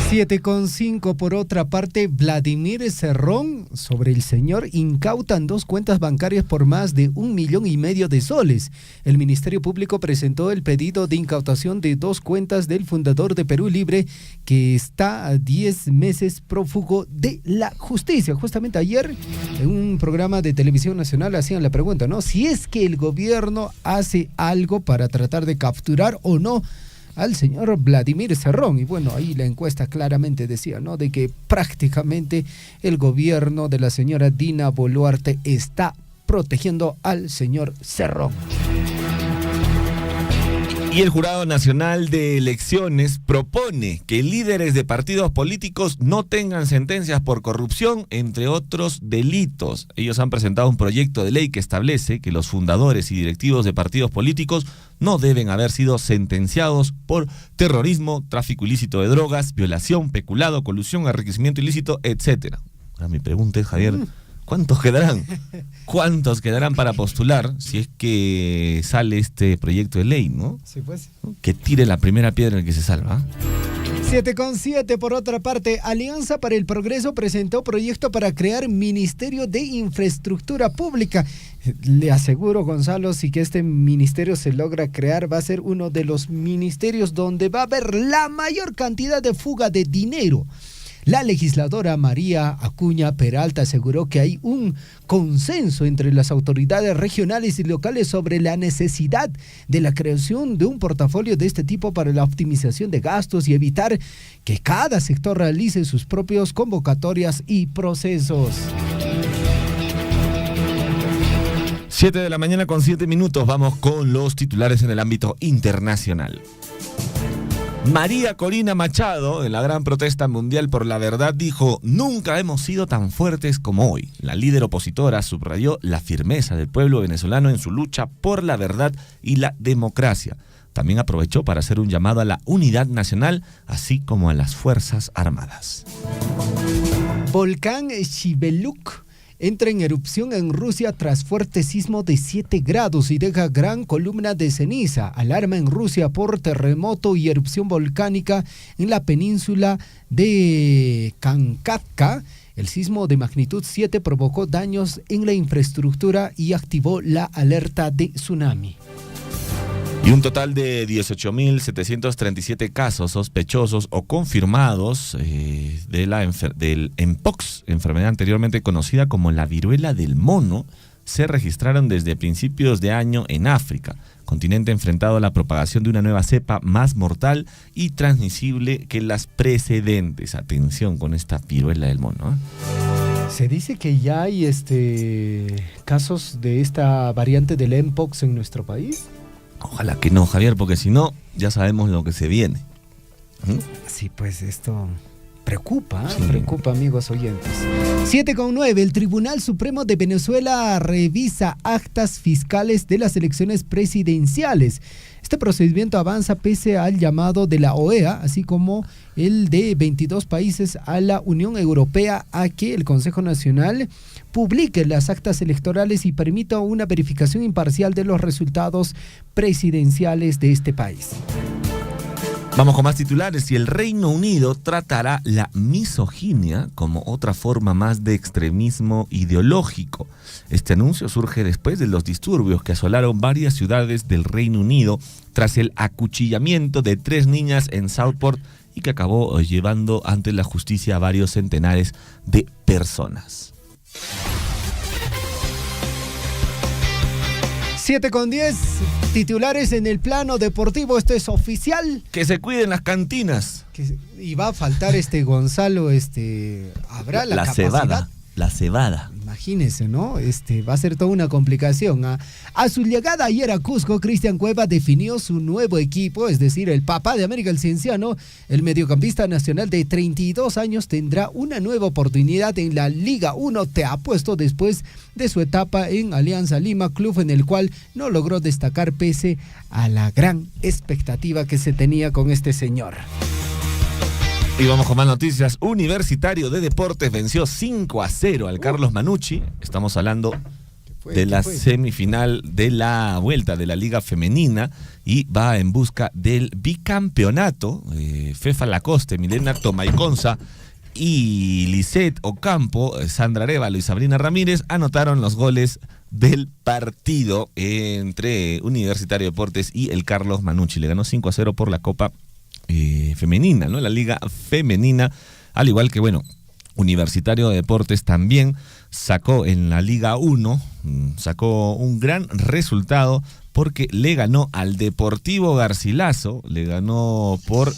7,5. Por otra parte, Vladimir Cerrón, sobre el señor, incautan 2 cuentas bancarias por más de 1,5 millones de soles. El Ministerio Público presentó el pedido de incautación de 2 cuentas del fundador de Perú Libre, que está a 10 meses prófugo de la justicia. Justamente ayer, en un programa de televisión nacional, hacían la pregunta, ¿no?, si es que el gobierno hace algo para tratar de capturar o no al señor Vladimir Cerrón. Y bueno, ahí la encuesta claramente decía, ¿no?, de que prácticamente el gobierno de la señora Dina Boluarte está protegiendo al señor Cerrón. Y el Jurado Nacional de Elecciones propone que líderes de partidos políticos no tengan sentencias por corrupción, entre otros delitos. Ellos han presentado un proyecto de ley que establece que los fundadores y directivos de partidos políticos no deben haber sido sentenciados por terrorismo, tráfico ilícito de drogas, violación, peculado, colusión, enriquecimiento ilícito, etc. Ahora mi pregunta es, Javier, ¿cuántos quedarán? ¿Cuántos quedarán para postular si es que sale este proyecto de ley, no? Sí, pues. Que tire la primera piedra el que se salva. 7,7. Por otra parte, Alianza para el Progreso presentó proyecto para crear Ministerio de Infraestructura Pública. Le aseguro, Gonzalo, si que este ministerio se logra crear, va a ser uno de los ministerios donde va a haber la mayor cantidad de fuga de dinero. La legisladora María Acuña Peralta aseguró que hay un consenso entre las autoridades regionales y locales sobre la necesidad de la creación de un portafolio de este tipo para la optimización de gastos y evitar que cada sector realice sus propias convocatorias y procesos. 7:07 a.m. Vamos con los titulares en el ámbito internacional. María Corina Machado, en la gran protesta mundial por la verdad, dijo: nunca hemos sido tan fuertes como hoy. La líder opositora subrayó la firmeza del pueblo venezolano en su lucha por la verdad y la democracia. También aprovechó para hacer un llamado a la unidad nacional, así como a las Fuerzas Armadas. Volcán Shibeluk entra en erupción en Rusia tras fuerte sismo de 7 grados y deja gran columna de ceniza. Alarma en Rusia por terremoto y erupción volcánica en la península de Kamchatka. El sismo de magnitud 7 provocó daños en la infraestructura y activó la alerta de tsunami. Y un total de 18.737 casos sospechosos o confirmados del Mpox, enfermedad anteriormente conocida como la viruela del mono, se registraron desde principios de año en África, continente enfrentado a la propagación de una nueva cepa más mortal y transmisible que las precedentes. Atención con esta viruela del mono, ¿eh? Se dice que ya hay casos de esta variante del Mpox en nuestro país. Ojalá que no, Javier, porque si no, ya sabemos lo que se viene. Sí, pues esto Preocupa, amigos oyentes. 7:9, el Tribunal Supremo de Venezuela revisa actas fiscales de las elecciones presidenciales. Este procedimiento avanza pese al llamado de la OEA, así como el de 22 países a la Unión Europea a que el Consejo Nacional publique las actas electorales y permita una verificación imparcial de los resultados presidenciales de este país. Vamos con más titulares. Y el Reino Unido tratará la misoginia como otra forma más de extremismo ideológico. Este anuncio surge después de los disturbios que asolaron varias ciudades del Reino Unido tras el acuchillamiento de 3 niñas en Southport y que acabó llevando ante la justicia a varios centenares de personas. 7:10, titulares en el plano deportivo, esto es oficial. Que se cuiden las cantinas. Y va a faltar Gonzalo, habrá la capacidad. La cebada. Imagínense, ¿no? Va a ser toda una complicación. A su llegada ayer a Cusco, Cristian Cueva definió su nuevo equipo, es decir, el papá de América el Cienciano. El mediocampista nacional de 32 años tendrá una nueva oportunidad en la Liga 1, te apuesto, después de su etapa en Alianza Lima, club en el cual no logró destacar pese a la gran expectativa que se tenía con este señor. Y vamos con más noticias. Universitario de Deportes venció 5-0 al Carlos Manucci. Estamos hablando de la semifinal de la vuelta de la Liga Femenina y va en busca del bicampeonato. Fefa Lacoste, Milena Tomaiconza y Lisette Ocampo, Sandra Arévalo y Sabrina Ramírez anotaron los goles del partido entre Universitario de Deportes y el Carlos Manucci. Le ganó 5-0 por la Copa femenina, ¿no? La Liga Femenina, al igual que, Universitario de Deportes también sacó en la Liga 1, sacó un gran resultado porque le ganó al Deportivo Garcilaso, le ganó por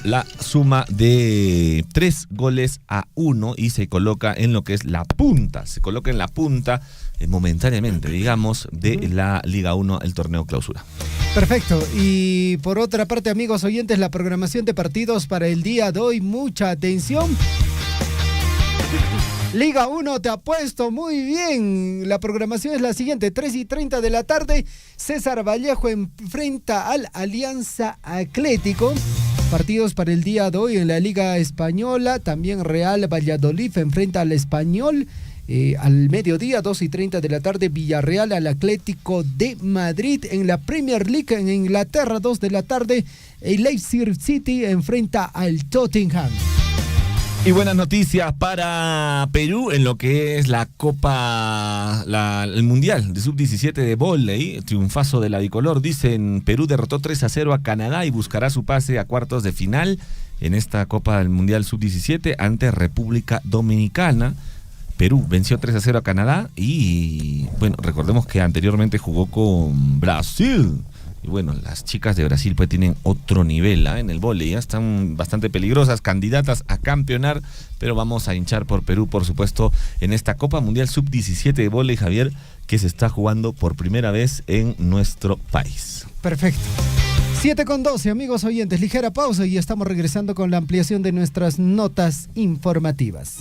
la suma de 3-1 y se coloca en lo que es la punta, momentáneamente, digamos, de la Liga 1, el torneo clausura. Perfecto. Y por otra parte, amigos oyentes, la programación de partidos para el día de hoy, mucha atención. Liga 1, te apuesto, muy bien. La programación es la siguiente: 3:30 de la tarde, César Vallejo enfrenta al Alianza Atlético. Partidos para el día de hoy en la Liga Española, también Real Valladolid enfrenta al Español. Al mediodía, 2:30 de la tarde, Villarreal al Atlético de Madrid. En la Premier League en Inglaterra, 2 de la tarde, el Leicester City enfrenta al Tottenham. Y buenas noticias para Perú en lo que es la Copa, el Mundial de Sub-17 de vóley. Triunfazo de la bicolor. Dicen, Perú derrotó 3-0 a Canadá y buscará su pase a cuartos de final en esta Copa del Mundial Sub-17 ante República Dominicana. Perú venció 3-0 a Canadá y, recordemos que anteriormente jugó con Brasil. Y las chicas de Brasil pues tienen otro nivel en el vóley, ya están bastante peligrosas, candidatas a campeonar, pero vamos a hinchar por Perú, por supuesto, en esta Copa Mundial Sub-17 de vóley, Javier, que se está jugando por primera vez en nuestro país. Perfecto. 7:12, amigos oyentes, ligera pausa y estamos regresando con la ampliación de nuestras notas informativas.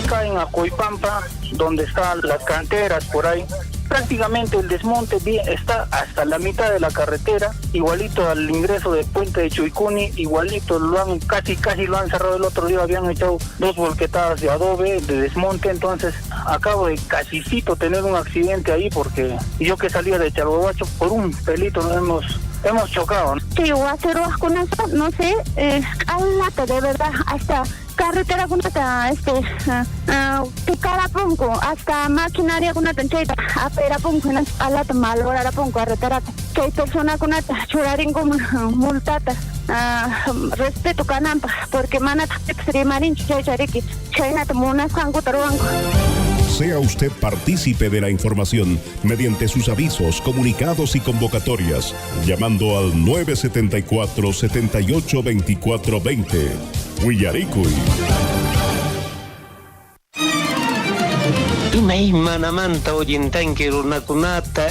Acá en Acoipampa, donde están las canteras por ahí, prácticamente el desmonte está hasta la mitad de la carretera, igualito al ingreso del puente de Chuicuni, igualito casi lo han cerrado. El otro día habían echado 2 volquetadas de adobe de desmonte, entonces acabo de casicito tener un accidente ahí porque yo que salía de Chalhuahuacho por un pelito hemos chocado. Sí, voy a hacer con eso, no sé, al lado de verdad, hasta carretera con Picarapunco, hasta maquinaria con tancheta, aperapunco, al lado malorarapunco, carretera, que hay personas con churarín como multata, respeto canampa, porque manata extremarín chayariki, chaynata munas cango taruanco. Sea usted partícipe de la información mediante sus avisos, comunicados y convocatorias, llamando al 974-782420. Huillaricuy. manamanta oyentanque runakunata,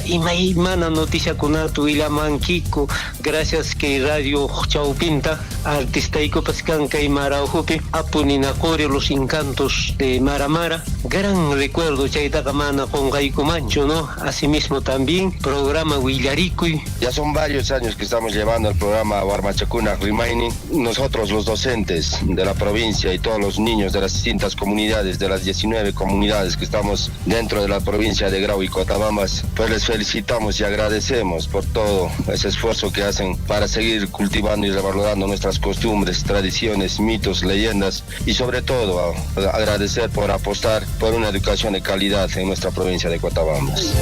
mana noticiakunata willamankiku, gracias que Radio Chaupinta, artista y copascanca y maraujupi, apuninacore los encantos de Maramara, gran recuerdo Chaitakamana con Gaiku Mancho, ¿no? Asimismo también, programa Willaricui. Ya son varios años que estamos llevando el programa Warmachacuna Remaining. Nosotros los docentes de la provincia y todos los niños de las distintas comunidades, de las 19 comunidades que estamos dentro de la provincia de Grau y Cotabambas, pues les felicitamos y agradecemos por todo ese esfuerzo que hacen para seguir cultivando y revalorando nuestras costumbres, tradiciones, mitos, leyendas y sobre todo agradecer por apostar por una educación de calidad en nuestra provincia de Cotabambas.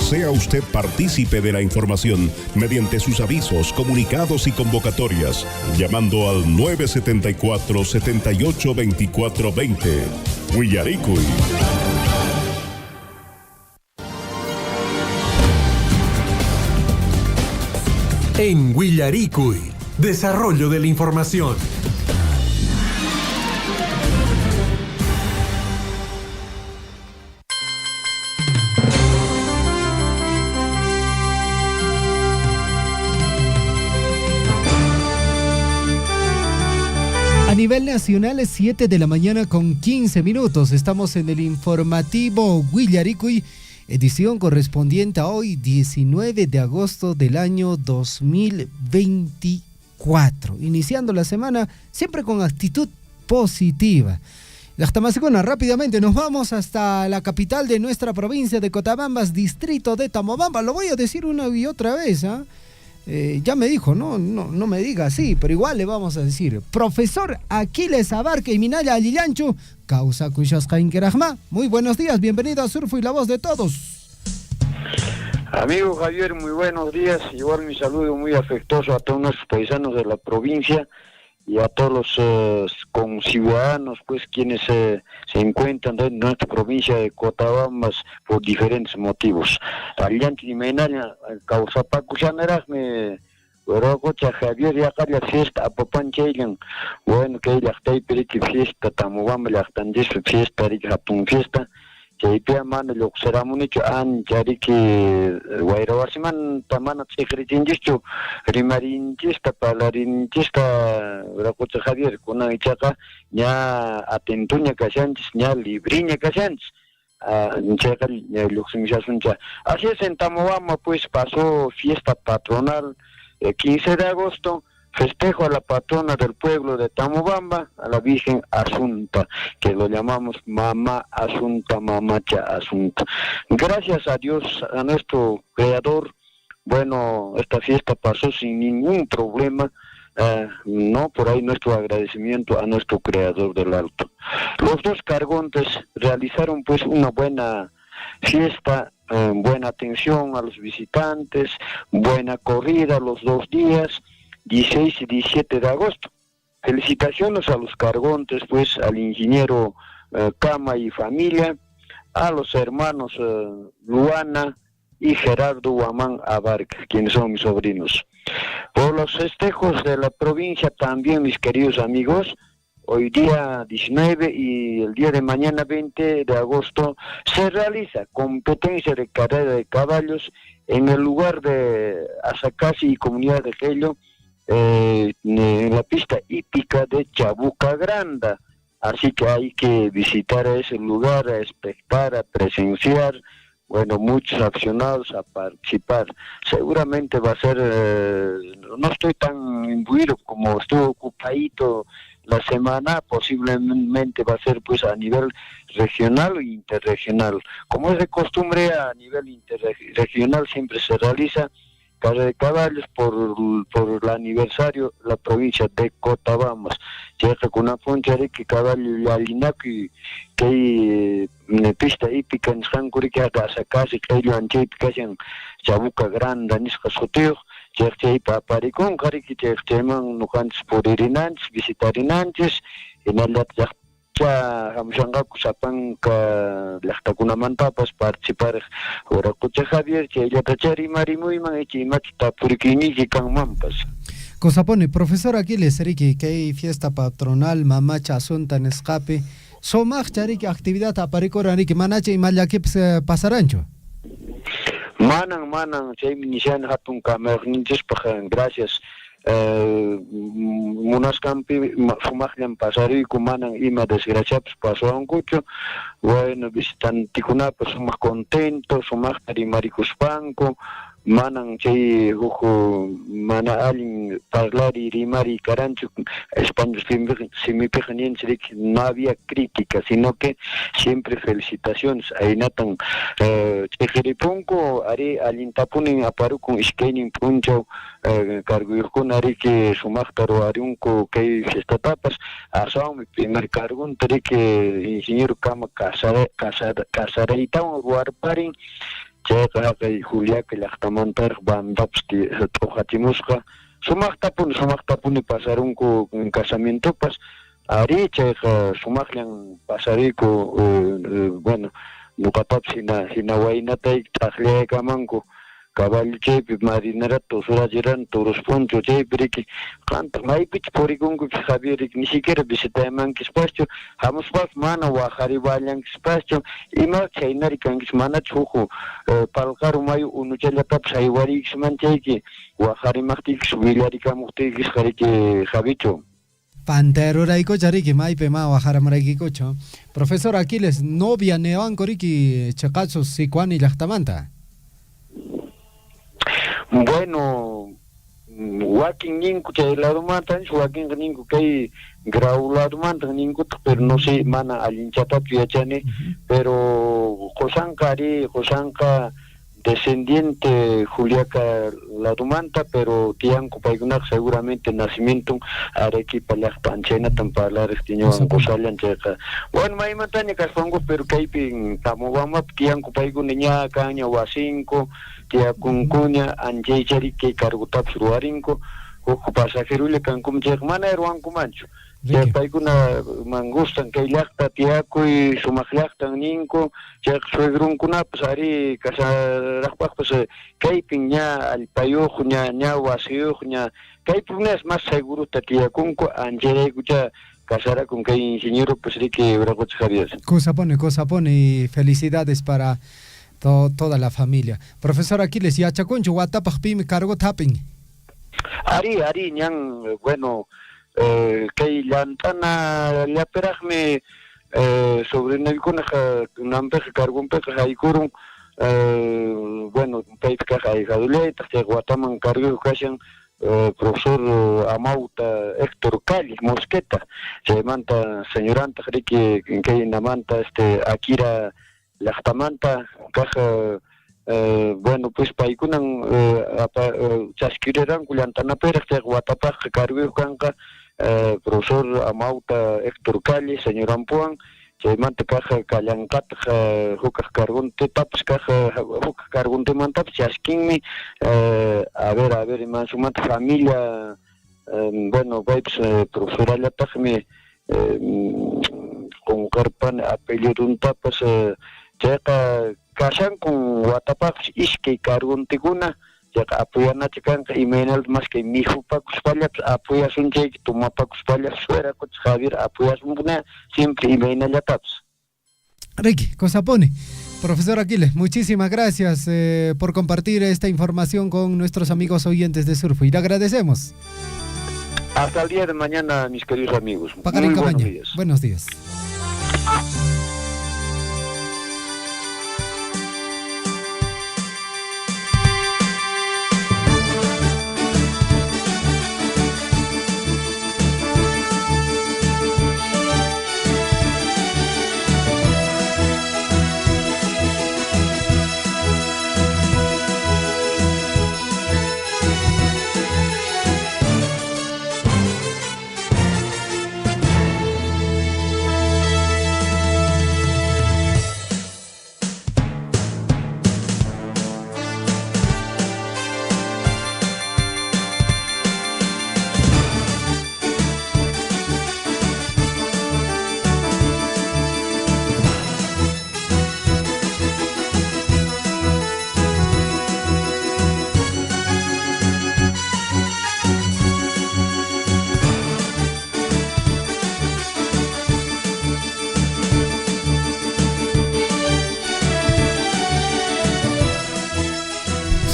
Sea usted partícipe de la información mediante sus avisos, comunicados y convocatorias, llamando al 974-782420. Willaricui. En Willaricui, desarrollo de la información. A nivel nacional es 7 de la mañana con 15 minutos. Estamos en el informativo Willaricui, edición correspondiente a hoy, 19 de agosto del año 2024. Iniciando la semana siempre con actitud positiva. La Tamasicona, rápidamente nos vamos hasta la capital de nuestra provincia de Cotabambas, distrito de Tamobamba. Lo voy a decir una y otra vez, ¿ah? Ya me dijo, no me diga así, pero igual le vamos a decir. Profesor Aquiles Abarca y Minaya Alillanchu, causa Cushas Jainkerajma. Muy buenos días, bienvenido a Surfo y la Voz de Todos. Amigo Javier, muy buenos días. Igual mi saludo muy afectuoso a todos nuestros paisanos de la provincia y a todos los conciudadanos, pues, quienes se encuentran dentro de nuestra provincia de Cotabambas por diferentes motivos. Alillanchu y Minaya, causa Pacuchanerajme, Orococha Javier y Acaria fiesta a Popanchaylan. Bueno, que ella está ahí, perique fiesta, Tamobamba, la Tandis fiesta, Japón fiesta. Chaypia mano lo seramunicho an chariki Guairabasiman tamana tsikritinjichu rimarinchista palarinchista Orococha Javier, kuna ichaca, ña atentuña casanchis, ña libriña casanchis. Así es, en Tamobamba pues pasó fiesta patronal 15 de agosto, festejo a la patrona del pueblo de Tamobamba, a la Virgen Asunta, que lo llamamos Mamá Asunta, Mamacha Asunta. Gracias a Dios, a nuestro Creador, bueno, esta fiesta pasó sin ningún problema. No, por ahí nuestro agradecimiento a nuestro Creador del Alto. Los dos cargontes realizaron pues una buena fiesta, buena atención a los visitantes, buena corrida los 2 días, 16 y 17 de agosto. Felicitaciones a los cargontes, pues al ingeniero Cama y familia, a los hermanos Luana y Gerardo Guamán Abarca, quienes son mis sobrinos. Por los festejos de la provincia también, mis queridos amigos, hoy día 19 y el día de mañana 20 de agosto se realiza competencia de carrera de caballos en el lugar de Azacasi y Comunidad de Gello, en la pista hípica de Chabuca Granda. Así que hay que visitar ese lugar, a espectar, a presenciar. Bueno, muchos aficionados a participar. Seguramente va a ser, no estoy tan imbuido como estuve ocupadito la semana, posiblemente va a ser pues a nivel regional e interregional. Como es de costumbre, a nivel interregional siempre se realiza carrera de caballos por el aniversario de la provincia de Cotabambas. Llega con una punta de que caballo y alinaco que pista hípica en Jancuri que haga sacase que ello anche en Chabuca Granda nisca soteo. Llega ahí para Paricón, cari que te man no cantes por irinantes, visitarinantes, en el ya hamshangaku sapan ka laktakuna mantapas participar ora kucha Javier que ella tachari marimuy man echi matita purikini kang mampas. Cosa pone, profesor Aquiles, que hay fiesta patronal, Mamacha Asunta en escape, Somaj chariki actividad aparikoraniki manacha imallakips pasarancho. Manan, chay nishan hatun kamerninchishpaq gracias. Munaskampi sumaqllan pasariyku manan ima desgraciapas pasawankuchu. Bueno, visitantikunapis sumaq contento, sumaqta rimarikuspanku. Manan chay mana allin parlari rimari karanchu español simipiqa ninchrik no había crítica, sino que siempre felicitaciones. Aynatan chikiripunku ari allintapunin aparukun iskaynin punchaw carguyuqkuna riki sumaqta ruwarunku kay fiestatapas asawmi primer cargunta riki ingeniero kama casaraytawan ruwarparin. Chayqa kay Juliaca llaqtamantaraq bandapis t'uqatimusqa sumaqtapuni pasarunku casamientopas ari chayqa sumaqllan pasariyku bueno nuqatapas hina waynatay t'aqllaykamanku caballo chaypi marinerato surachiran turuspunchu chaypi riki qanta maypichik purikunku Javier ni siquiera visitaymankispachu hamuspas mana waqariballankispaschu ima chaynari kankis mana chuqu palqaru mayu unuchallatapas aywarikismanchayki waqarimaqtikis willarikamuktikis qariki Javicho. Panterurayko chariki maype ma waqaramaraykikucho. Profesor Aquiles, novia newanko riki chaqachu sikuani llaqtamanta. Bueno, wakin ninku chay lado manta, wakin ninku kay grau lado manta ninku, pero no sé, mana alinchata tuyachane, pero Josanka descendiente Juliaca lado manta, pero tianco paigunak seguramente nacimiento Arequipa llaqtanchayna tampala restiño ancosalan chayqa. Bueno, may mantanya kaspango, pero kaypin tamobamap tianco paiguna ña caña wasinko tia kunkunya anjay chari kay kargutap ruwarinko huku pasajerule kankum chayqa mana ruwanku manchu. Chay paykuna mangustan kay llaqta tiyakuy sumaq llaqtan ninku chayqa suegrunkunapas ari kasaraqpaqpas kaypin ña allpayuq ña wasiyuq ña kaypinas más seguruta tiyakunku anchayraykucha kasarakun kay ingeniero pues riki Bragocha Javier. Cosa pone y felicidades para toda la familia. Profesor Aquiles, yachakunchu watapaq pimi cargo tapin. Ari ñan bueno kay llantana llaperaqmi sobrinaykunaqa nampiqa cargunpiqa haykurun bueno paypiqa haygadullaytaq chay wataman carguq kashan profesor Amauta Héctor Cali Mosqueta chaymanta señoranta riki kay namanta Akira llaqtamanta kaqa bueno pues paykunan chaskiriranku llantanaperaq chay watapaq carguq kanqa profesor Amauta Héctor Cali señor Ampuan chaymanta kaqa kallankataq hukaq carguntetapas kaqa hukaq carguntemantapas chaskinmi a ver imansumanta familia bueno paypis profesorallataqmi qunqarpan apelliduntapas chayqa kashankun watapaqpas iskay carguntikuna chayqa apuyanacha kanqa imaynal mas kay mihupakuspallapas apuyasunchayki tumapakuspallapas suerakuchus Javier apuyasunpuna siempre imaynallatapas. Ricky, cosa pone. Profesor Aquiles, muchísimas gracias por compartir esta información con nuestros amigos oyentes de Surfo y le agradecemos. Hasta el día de mañana, mis queridos amigos. Muy buenos días. Buenos días.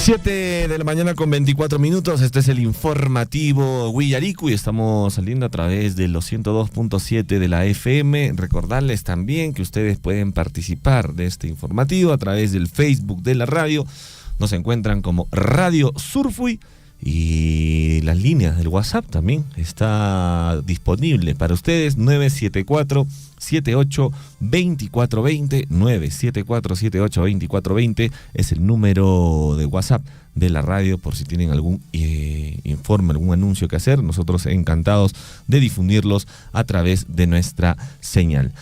7 de la mañana con 24 minutos, este es el informativo Huillarico y estamos saliendo a través de los 102.7 de la FM. Recordarles también que ustedes pueden participar de este informativo a través del Facebook de la radio. Nos encuentran como Radio Surfui y las líneas del WhatsApp también está disponible para ustedes, 974-78-2420, 974-78-2420 es el número de WhatsApp de la radio por si tienen algún informe, algún anuncio que hacer. Nosotros encantados de difundirlos a través de nuestra señal.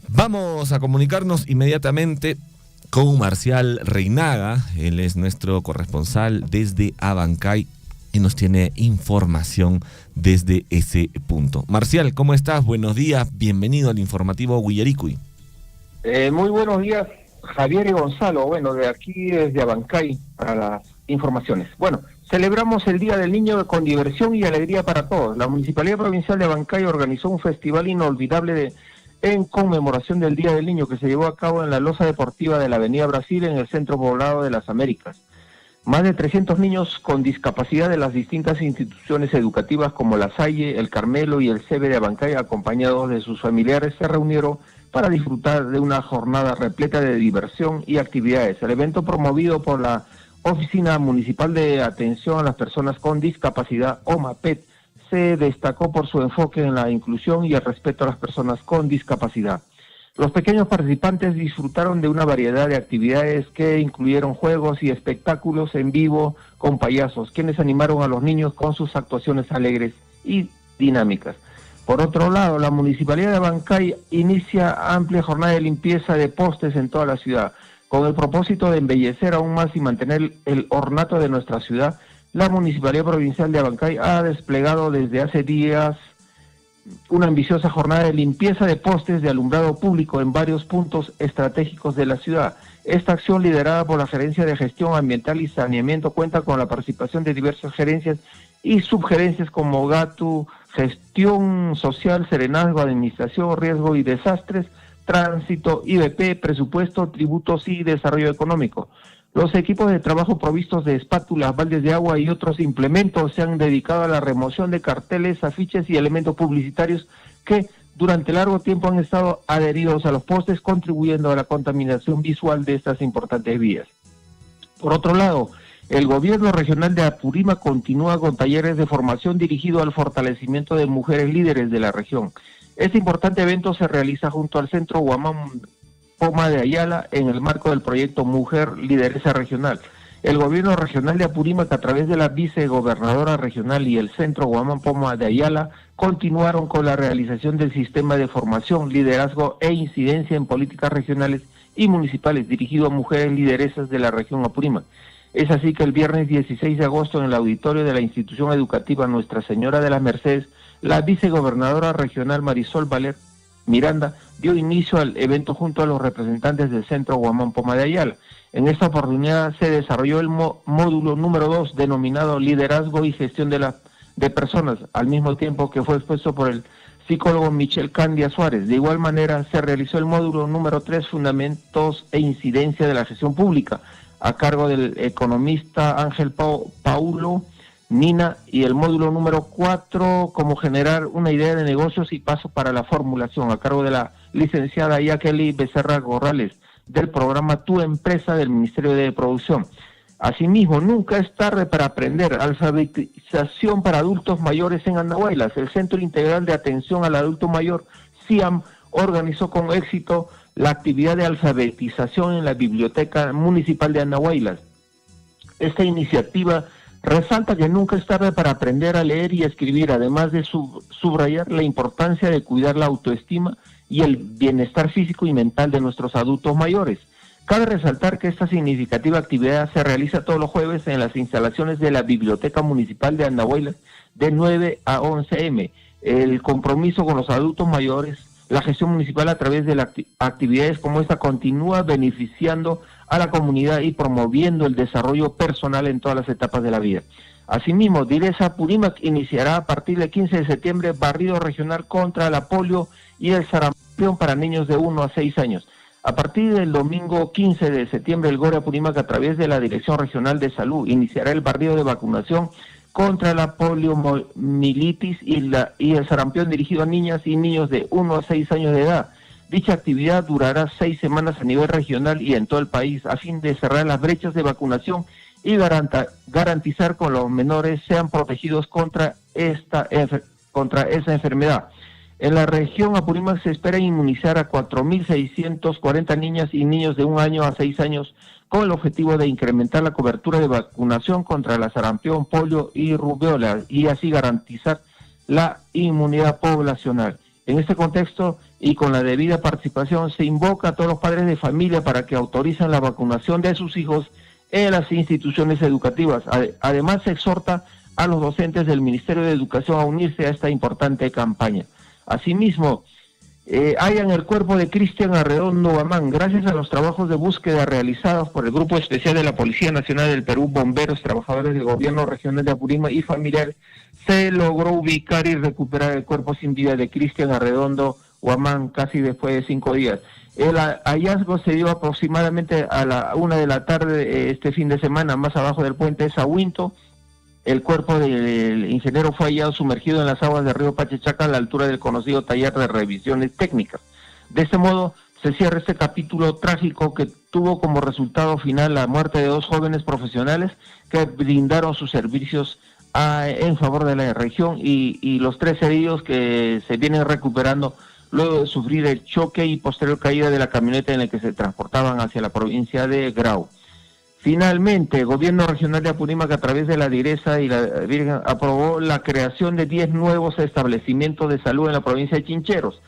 Vamos a comunicarnos inmediatamente con Marcial Reinaga, él es nuestro corresponsal desde Abancay y nos tiene información desde ese punto. Marcial, ¿cómo estás? Buenos días, bienvenido al informativo Huillaricuy. Muy buenos días, Javier y Gonzalo. Bueno, de aquí desde Abancay para las informaciones. Bueno, celebramos el Día del Niño con diversión y alegría para todos. La Municipalidad Provincial de Abancay organizó un festival inolvidable en conmemoración del Día del Niño que se llevó a cabo en la losa deportiva de la Avenida Brasil en el Centro Poblado de las Américas. Más de 300 niños con discapacidad de las distintas instituciones educativas como La Salle, El Carmelo y el CEBE de Abancay, acompañados de sus familiares, se reunieron para disfrutar de una jornada repleta de diversión y actividades. El evento, promovido por la Oficina Municipal de Atención a las Personas con Discapacidad, OMAPET, se destacó por su enfoque en la inclusión y el respeto a las personas con discapacidad. Los pequeños participantes disfrutaron de una variedad de actividades que incluyeron juegos y espectáculos en vivo con payasos, quienes animaron a los niños con sus actuaciones alegres y dinámicas. Por otro lado, la Municipalidad de Abancay inicia amplia jornada de limpieza de postes en toda la ciudad. Con el propósito de embellecer aún más y mantener el ornato de nuestra ciudad, la Municipalidad Provincial de Abancay ha desplegado desde hace días una ambiciosa jornada de limpieza de postes de alumbrado público en varios puntos estratégicos de la ciudad. Esta acción, liderada por la Gerencia de Gestión Ambiental y Saneamiento, cuenta con la participación de diversas gerencias y subgerencias como GATU, Gestión Social, Serenazgo, Administración, Riesgo y Desastres, Tránsito, IBP, Presupuesto, Tributos y Desarrollo Económico. Los equipos de trabajo provistos de espátulas, baldes de agua y otros implementos se han dedicado a la remoción de carteles, afiches y elementos publicitarios que durante largo tiempo han estado adheridos a los postes, contribuyendo a la contaminación visual de estas importantes vías. Por otro lado, el gobierno regional de Apurímac continúa con talleres de formación dirigido al fortalecimiento de mujeres líderes de la región. Este importante evento se realiza junto al Centro Guamán Poma de Ayala en el marco del proyecto Mujer Lideresa Regional. El gobierno regional de Apurímac, a través de la vicegobernadora regional y el Centro Guamán Poma de Ayala, continuaron con la realización del sistema de formación, liderazgo e incidencia en políticas regionales y municipales dirigido a mujeres lideresas de la región Apurímac. Es así que el viernes 16 de agosto, en el auditorio de la institución educativa Nuestra Señora de las Mercedes, la vicegobernadora regional Marisol Valer Miranda dio inicio al evento junto a los representantes del Centro Guamán Poma de Ayala. En esta oportunidad se desarrolló el módulo número 2, denominado Liderazgo y Gestión de Personas, al mismo tiempo que fue expuesto por el psicólogo Michel Candia Suárez. De igual manera, se realizó el módulo número 3, Fundamentos e Incidencia de la Gestión Pública, a cargo del economista Ángel Paulo Nina, y el módulo número 4, Cómo generar una idea de negocios y paso para la formulación, a cargo de la licenciada Jacqueline Becerra Gorrales, del programa Tu Empresa del Ministerio de Producción. Asimismo, nunca es tarde para aprender. Alfabetización para adultos mayores en Andahuaylas. El Centro Integral de Atención al Adulto Mayor, CIAM, organizó con éxito la actividad de alfabetización en la Biblioteca Municipal de Andahuaylas. Esta iniciativa resalta que nunca es tarde para aprender a leer y escribir, además de subrayar la importancia de cuidar la autoestima y el bienestar físico y mental de nuestros adultos mayores. Cabe resaltar que esta significativa actividad se realiza todos los jueves en las instalaciones de la Biblioteca Municipal de Andahuaylas de 9 a 11 m. El compromiso con los adultos mayores, la gestión municipal a través de actividades como esta continúa beneficiando a la comunidad y promoviendo el desarrollo personal en todas las etapas de la vida. Asimismo, Direza Apurímac iniciará a partir del 15 de septiembre barrido regional contra la polio y el sarampión para niños de 1 a 6 años. A partir del domingo 15 de septiembre, el GORE Apurímac, a través de la Dirección Regional de Salud, iniciará el barrido de vacunación contra la poliomielitis y el sarampión dirigido a niñas y niños de 1 a 6 años de edad. Dicha actividad durará 6 semanas a nivel regional y en todo el país, a fin de cerrar las brechas de vacunación y garantizar que los menores sean protegidos contra esa enfermedad. En la región Apurímac se espera inmunizar a 4.640 niñas y niños de 1 año a 6 años con el objetivo de incrementar la cobertura de vacunación contra la sarampión, polio y rubiola y así garantizar la inmunidad poblacional. En este contexto y con la debida participación se invoca a todos los padres de familia para que autoricen la vacunación de sus hijos en las instituciones educativas. Además se exhorta a los docentes del Ministerio de Educación a unirse a esta importante campaña. Asimismo, hallan el cuerpo de Cristian Arredondo Guamán. Gracias a los trabajos de búsqueda realizados por el Grupo Especial de la Policía Nacional del Perú, bomberos, trabajadores del Gobierno Regional de Apurímac y familiares, se logró ubicar y recuperar el cuerpo sin vida de Cristian Arredondo Guamán casi después de 5 días. El hallazgo se dio aproximadamente a la 1 de la tarde este fin de semana, más abajo del puente de Sahuinto. El cuerpo del ingeniero fue hallado sumergido en las aguas del río Pachachaca a la altura del conocido taller de revisiones técnicas. De este modo se cierra este capítulo trágico que tuvo como resultado final la muerte de 2 jóvenes profesionales que brindaron sus servicios en favor de la región y los 3 heridos que se vienen recuperando luego de sufrir el choque y posterior caída de la camioneta en la que se transportaban hacia la provincia de Grau. Finalmente, el Gobierno Regional de Apurímac, a través de la Direza y la Virgen, aprobó la creación de 10 nuevos establecimientos de salud en la provincia de Chincheros.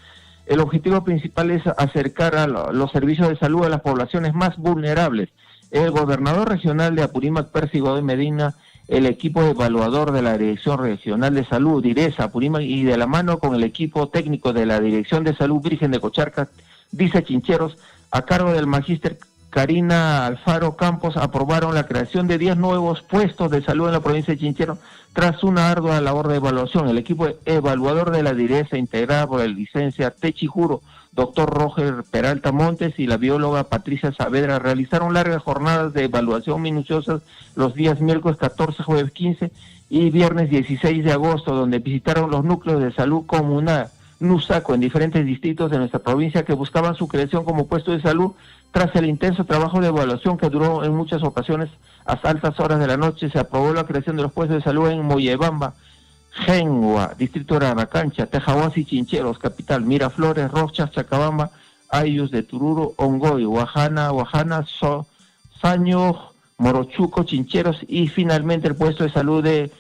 El objetivo principal es acercar a los servicios de salud a las poblaciones más vulnerables. El gobernador regional de Apurímac, Percy Godoy Medina, el equipo evaluador de la Dirección Regional de Salud, Direza, Apurímac, y de la mano con el equipo técnico de la Dirección de Salud Virgen de Cocharca, dice Chincheros, a cargo del magíster Karina Alfaro Campos, aprobaron la creación de 10 nuevos puestos de salud en la provincia de Chincheros tras una ardua labor de evaluación. El equipo evaluador de la Direza, integrada por el licencia Techi Juro, doctor Roger Peralta Montes y la bióloga Patricia Saavedra, realizaron largas jornadas de evaluación minuciosas los días miércoles 14, jueves 15 y viernes 16 de agosto, donde visitaron los núcleos de salud comunal Nusaco en diferentes distritos de nuestra provincia que buscaban su creación como puesto de salud. Tras el intenso trabajo de evaluación que duró en muchas ocasiones hasta altas horas de la noche, se aprobó la creación de los puestos de salud en Moyebamba, Gengua, Distrito de Ranacancha, Tejahuasi, Chincheros, Capital, Miraflores, Rochas, Chacabamba, Ayus de Tururo, Ongoy, Guajana, Saño, Morochuco, Chincheros y finalmente el puesto de salud de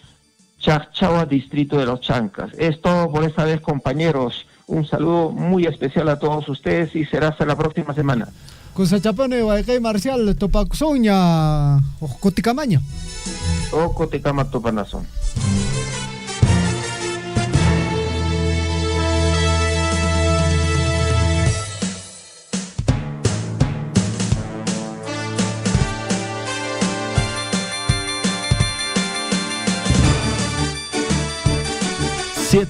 Chachagua, Distrito de Los Chancas. Es todo por esta vez, compañeros. Un saludo muy especial a todos ustedes y será hasta la próxima semana. Kusachapane Waikay Marcial Topakusoña Coticamaña. O Coticama Topanazo.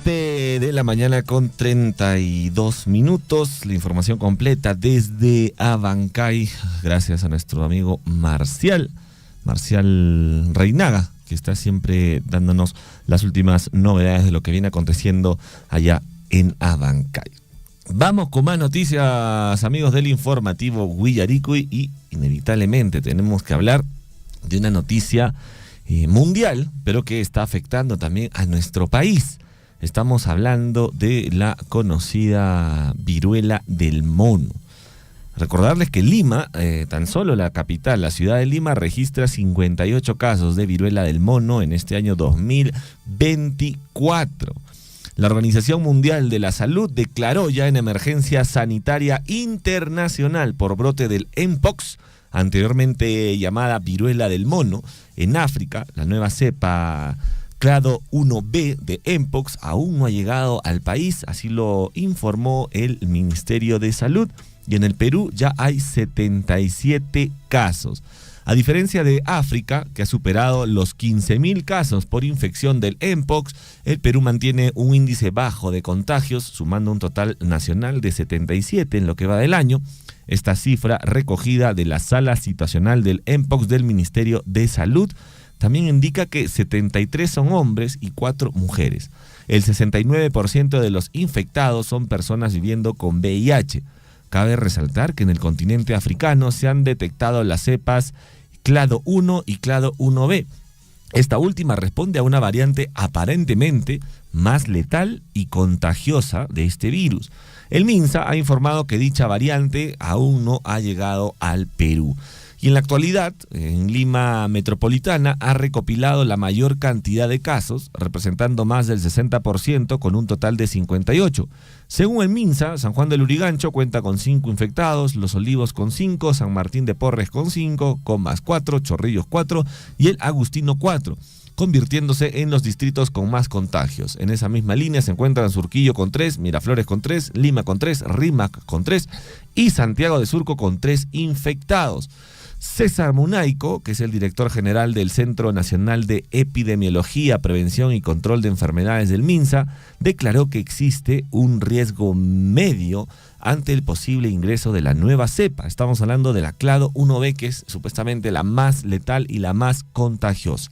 De la mañana con 32 minutos. La información completa desde Abancay, gracias a nuestro amigo Marcial Reinaga, que está siempre dándonos las últimas novedades de lo que viene aconteciendo allá en Abancay. Vamos con más noticias, amigos del informativo Huillaricui, y inevitablemente tenemos que hablar de una noticia mundial, pero que está afectando también a nuestro país. Estamos hablando de la conocida viruela del mono. Recordarles que Lima, tan solo la capital, la ciudad de Lima, registra 58 casos de viruela del mono en este año 2024. La Organización Mundial de la Salud declaró ya en emergencia sanitaria internacional por brote del Mpox, anteriormente llamada viruela del mono, en África. La nueva cepa Clado 1B de Mpox aún no ha llegado al país, así lo informó el Ministerio de Salud, y en el Perú ya hay 77 casos. A diferencia de África, que ha superado los 15.000 casos por infección del Mpox, el Perú mantiene un índice bajo de contagios, sumando un total nacional de 77 en lo que va del año. Esta cifra recogida de la sala situacional del MPOX del Ministerio de Salud también indica que 73 son hombres y 4 mujeres. El 69% de los infectados son personas viviendo con VIH. Cabe resaltar que en el continente africano se han detectado las cepas clado 1 y clado 1b. Esta última responde a una variante aparentemente más letal y contagiosa de este virus. El MINSA ha informado que dicha variante aún no ha llegado al Perú. Y en la actualidad, en Lima Metropolitana ha recopilado la mayor cantidad de casos, representando más del 60% con un total de 58. Según el MINSA, San Juan del Lurigancho cuenta con 5 infectados, Los Olivos con 5, San Martín de Porres con 5, Comas 4, Chorrillos 4 y el Agustino 4. Convirtiéndose en los distritos con más contagios. En esa misma línea se encuentran Surquillo con 3, Miraflores con 3, Lima con 3, Rímac con 3 y Santiago de Surco con 3 infectados. César Munaico, que es el director general del Centro Nacional de Epidemiología, Prevención y Control de Enfermedades del MINSA, declaró que existe un riesgo medio ante el posible ingreso de la nueva cepa. Estamos hablando de la clado 1b, que es supuestamente la más letal y la más contagiosa.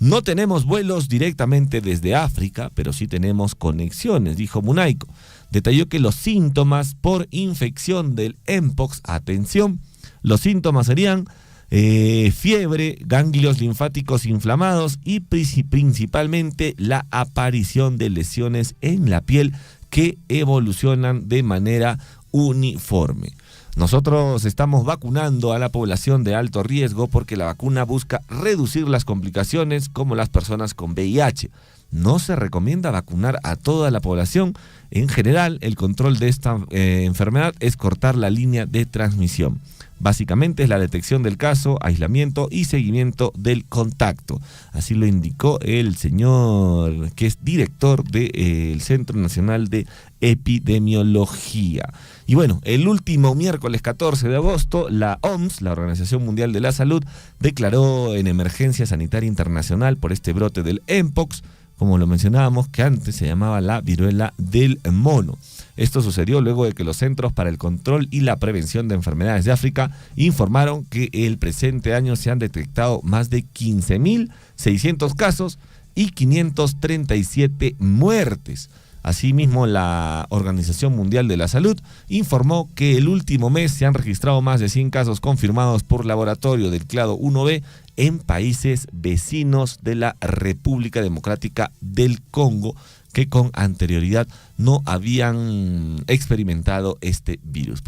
No tenemos vuelos directamente desde África, pero sí tenemos conexiones, dijo Munaico. Detalló que los síntomas por infección del MPOX, atención, los síntomas serían fiebre, ganglios linfáticos inflamados y principalmente la aparición de lesiones en la piel que evolucionan de manera uniforme. Nosotros estamos vacunando a la población de alto riesgo porque la vacuna busca reducir las complicaciones como las personas con VIH. No se recomienda vacunar a toda la población. En general, el control de esta enfermedad es cortar la línea de transmisión. Básicamente es la detección del caso, aislamiento y seguimiento del contacto. Así lo indicó el señor que es director del Centro Nacional de Epidemiología. Y bueno, el último miércoles 14 de agosto, la OMS, la Organización Mundial de la Salud, declaró en emergencia sanitaria internacional por este brote del MPOX, como lo mencionábamos, que antes se llamaba la viruela del mono. Esto sucedió luego de que los Centros para el Control y la Prevención de Enfermedades de África informaron que el presente año se han detectado más de 15.600 casos y 537 muertes. Asimismo, la Organización Mundial de la Salud informó que el último mes se han registrado más de 100 casos confirmados por laboratorio del clado 1b en países vecinos de la República Democrática del Congo, que con anterioridad no habían experimentado este virus.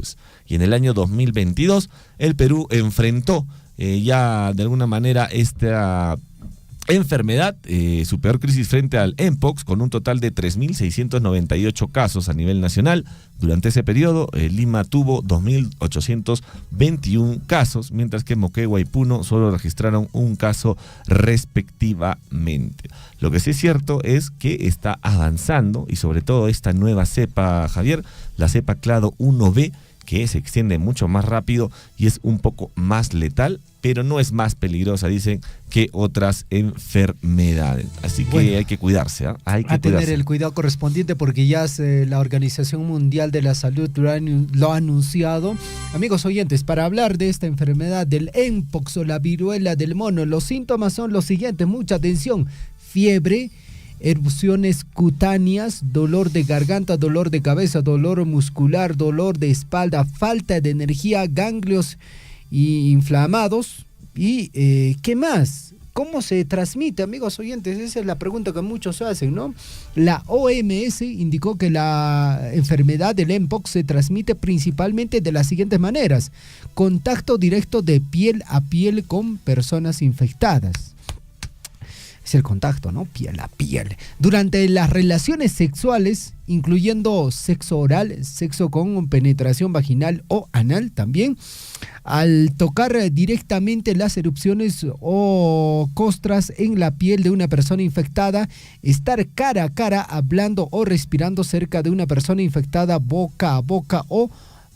Y en el año 2022 el Perú enfrentó ya de alguna manera esta enfermedad, su peor crisis frente al MPOX, con un total de 3.698 casos a nivel nacional. Durante ese periodo, Lima tuvo 2.821 casos, mientras que Moquegua y Puno solo registraron un caso respectivamente. Lo que sí es cierto es que está avanzando, y sobre todo esta nueva cepa, Javier, la cepa clado 1b, que se extiende mucho más rápido y es un poco más letal, pero no es más peligrosa, dicen, que otras enfermedades. Así que bueno, hay que cuidarse, ¿eh? Hay que tener el cuidado correspondiente porque ya la Organización Mundial de la Salud lo ha anunciado. Amigos oyentes, para hablar de esta enfermedad del MPOX o la viruela del mono, los síntomas son los siguientes, mucha atención: fiebre, erupciones cutáneas, dolor de garganta, dolor de cabeza, dolor muscular, dolor de espalda, falta de energía, ganglios inflamados. ¿Y qué más? ¿Cómo se transmite, amigos oyentes? Esa es la pregunta que muchos hacen, ¿no? La OMS indicó que la enfermedad del MPOX se transmite principalmente de las siguientes maneras: contacto directo de piel a piel con personas infectadas. Es el contacto, ¿no? Piel a piel. Durante las relaciones sexuales, incluyendo sexo oral, sexo con penetración vaginal o anal también, al tocar directamente las erupciones o costras en la piel de una persona infectada, estar cara a cara hablando o respirando cerca de una persona infectada boca a boca o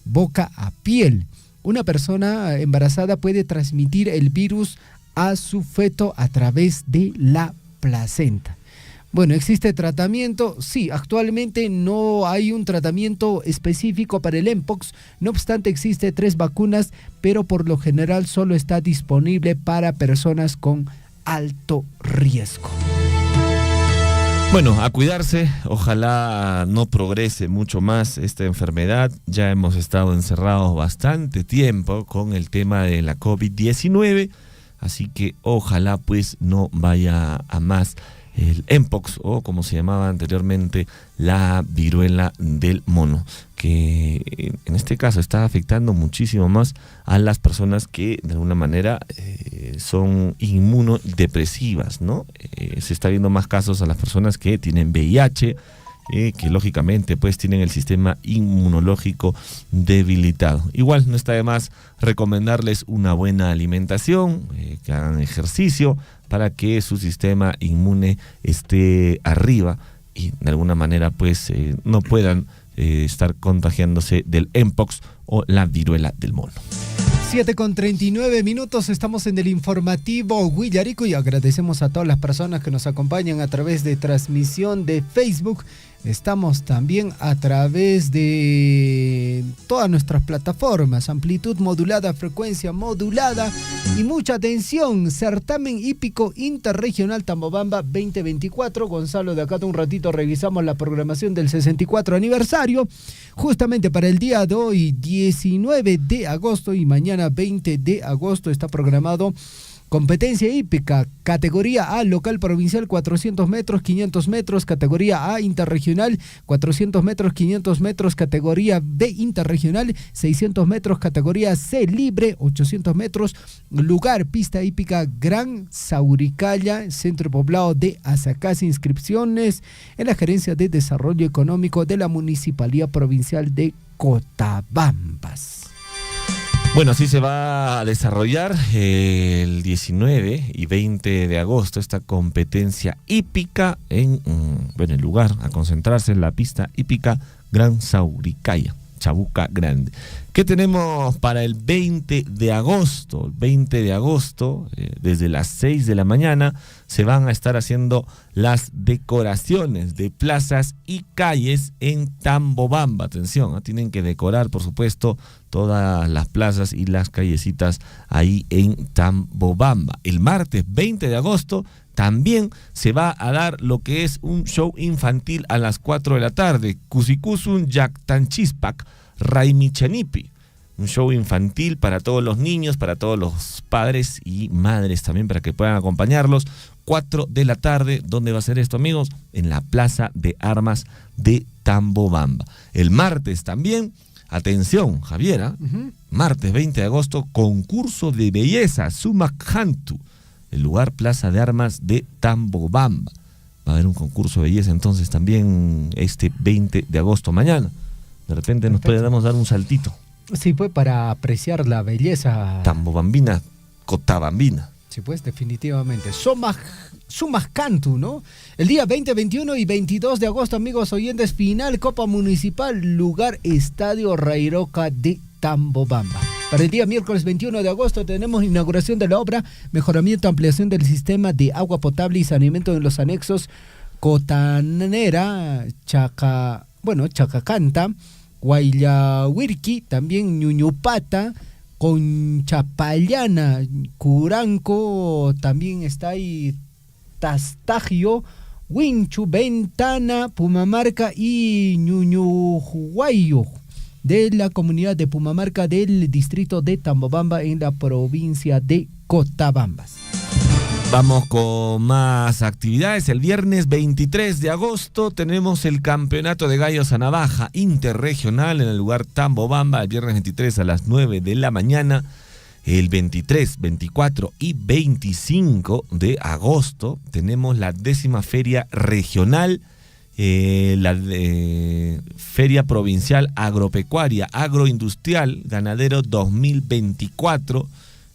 boca a piel. Una persona embarazada puede transmitir el virus a su feto a través de la placenta. Bueno, ¿existe tratamiento? Sí, actualmente no hay un tratamiento específico para el Mpox, no obstante existe 3 vacunas, pero por lo general solo está disponible para personas con alto riesgo. Bueno, a cuidarse, ojalá no progrese mucho más esta enfermedad. Ya hemos estado encerrados bastante tiempo con el tema de la COVID-19, así que ojalá pues no vaya a más el Mpox, o como se llamaba anteriormente, la viruela del mono, que en este caso está afectando muchísimo más a las personas que de alguna manera son inmunodepresivas, ¿no? Se está viendo más casos a las personas que tienen VIH, que lógicamente pues tienen el sistema inmunológico debilitado. Igual no está de más recomendarles una buena alimentación, que hagan ejercicio para que su sistema inmune esté arriba y de alguna manera pues no puedan estar contagiándose del Mpox o la viruela del mono. 7:39, estamos en el informativo Huillarico y agradecemos a todas las personas que nos acompañan a través de transmisión de Facebook. Estamos también a través de todas nuestras plataformas, amplitud modulada, frecuencia modulada y mucha atención. Certamen hípico interregional Tambobamba 2024. Gonzalo, de acá de un ratito revisamos la programación del 64 aniversario. Justamente para el día de hoy, 19 de agosto y mañana 20 de agosto está programado competencia hípica, categoría A local provincial 400 metros, 500 metros, categoría A interregional 400 metros, 500 metros, categoría B interregional 600 metros, categoría C libre 800 metros, lugar pista hípica Gran Sauricaya, centro poblado de Azacás. Inscripciones en la Gerencia de Desarrollo Económico de la Municipalidad Provincial de Cotabambas. Bueno, así se va a desarrollar el 19 y 20 de agosto esta competencia hípica en el lugar a concentrarse en la pista hípica Gran Sauricaya, Chabuca Grande. ¿Qué tenemos para el 20 de agosto? El 20 de agosto, desde las 6 de la mañana, se van a estar haciendo las decoraciones de plazas y calles en Tambobamba. Atención, tienen que decorar, por supuesto, todas las plazas y las callecitas ahí en Tambobamba. El martes 20 de agosto también se va a dar lo que es un show infantil a las 4 de la tarde. Kusikusun Yaktanchispak Raimichanipi. Un show infantil para todos los niños, para todos los padres y madres también, para que puedan acompañarlos. 4 de la tarde, ¿dónde va a ser esto, amigos? En la Plaza de Armas de Tambobamba. El martes también, atención, Javiera, martes 20 de agosto, concurso de belleza, Sumakhantu, el lugar Plaza de Armas de Tambobamba. Va a haber un concurso de belleza entonces también este 20 de agosto, mañana. De repente nos podemos dar un saltito. Sí, pues para apreciar la belleza tambobambina, cotabambina. Sí, pues definitivamente. Sumascantu, ¿no? El día 20, 21 y 22 de agosto, amigos oyentes, final Copa Municipal, lugar Estadio Rairoca de Tambobamba. Para el día miércoles 21 de agosto tenemos inauguración de la obra, mejoramiento, ampliación del sistema de agua potable y saneamiento en los anexos Cotanera, Chacacanta, Guayahuirqui, también Ñuñupata, Conchapallana, Curanco, también está ahí Tastagio, Huinchu, Ventana, Pumamarca y Ñuñuhuayo, de la comunidad de Pumamarca del distrito de Tambobamba en la provincia de Cotabambas. Vamos con más actividades. El viernes 23 de agosto tenemos el campeonato de gallos a navaja interregional en el lugar Tambobamba. El viernes 23 a las 9 de la mañana. El 23, 24 y 25 de agosto tenemos la 10ª feria regional, Feria Provincial Agropecuaria, Agroindustrial, Ganadero 2024.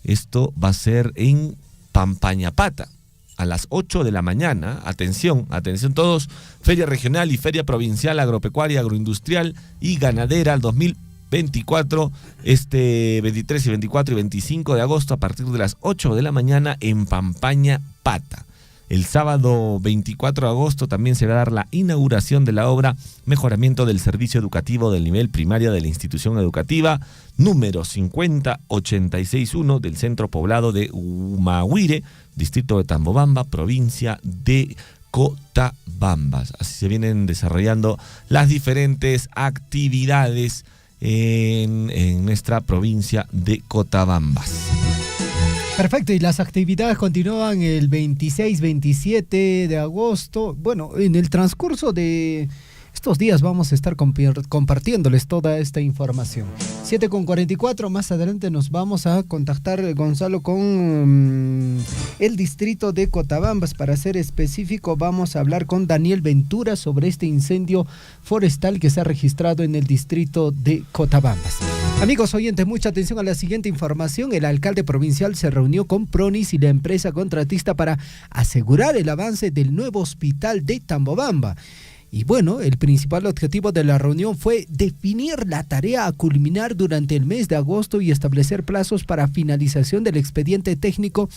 Esto va a ser en Pampañapata, a las 8 de la mañana. Atención todos, Feria Regional y Feria Provincial Agropecuaria, Agroindustrial y Ganadera 2024, este 23 y 24 y 25 de agosto a partir de las 8 de la mañana en Pampañapata. El sábado 24 de agosto también se va a dar la inauguración de la obra Mejoramiento del Servicio Educativo del Nivel Primaria de la Institución Educativa número 50861 del Centro Poblado de Humahuire, distrito de Tambobamba, provincia de Cotabambas. Así se vienen desarrollando las diferentes actividades en nuestra provincia de Cotabambas. Perfecto, y las actividades continúan el 26, 27 de agosto. Bueno, en el transcurso de estos días vamos a estar compartiéndoles toda esta información. 7:44, más adelante nos vamos a contactar, Gonzalo, con el distrito de Cotabambas. Para ser específico, vamos a hablar con Daniel Ventura sobre este incendio forestal que se ha registrado en el distrito de Cotabambas. Amigos oyentes, mucha atención a la siguiente información. El alcalde provincial se reunió con Pronis y la empresa contratista para asegurar el avance del nuevo hospital de Tambobamba. Y bueno, el principal objetivo de la reunión fue definir la tarea a culminar durante el mes de agosto y establecer plazos para finalización del expediente técnico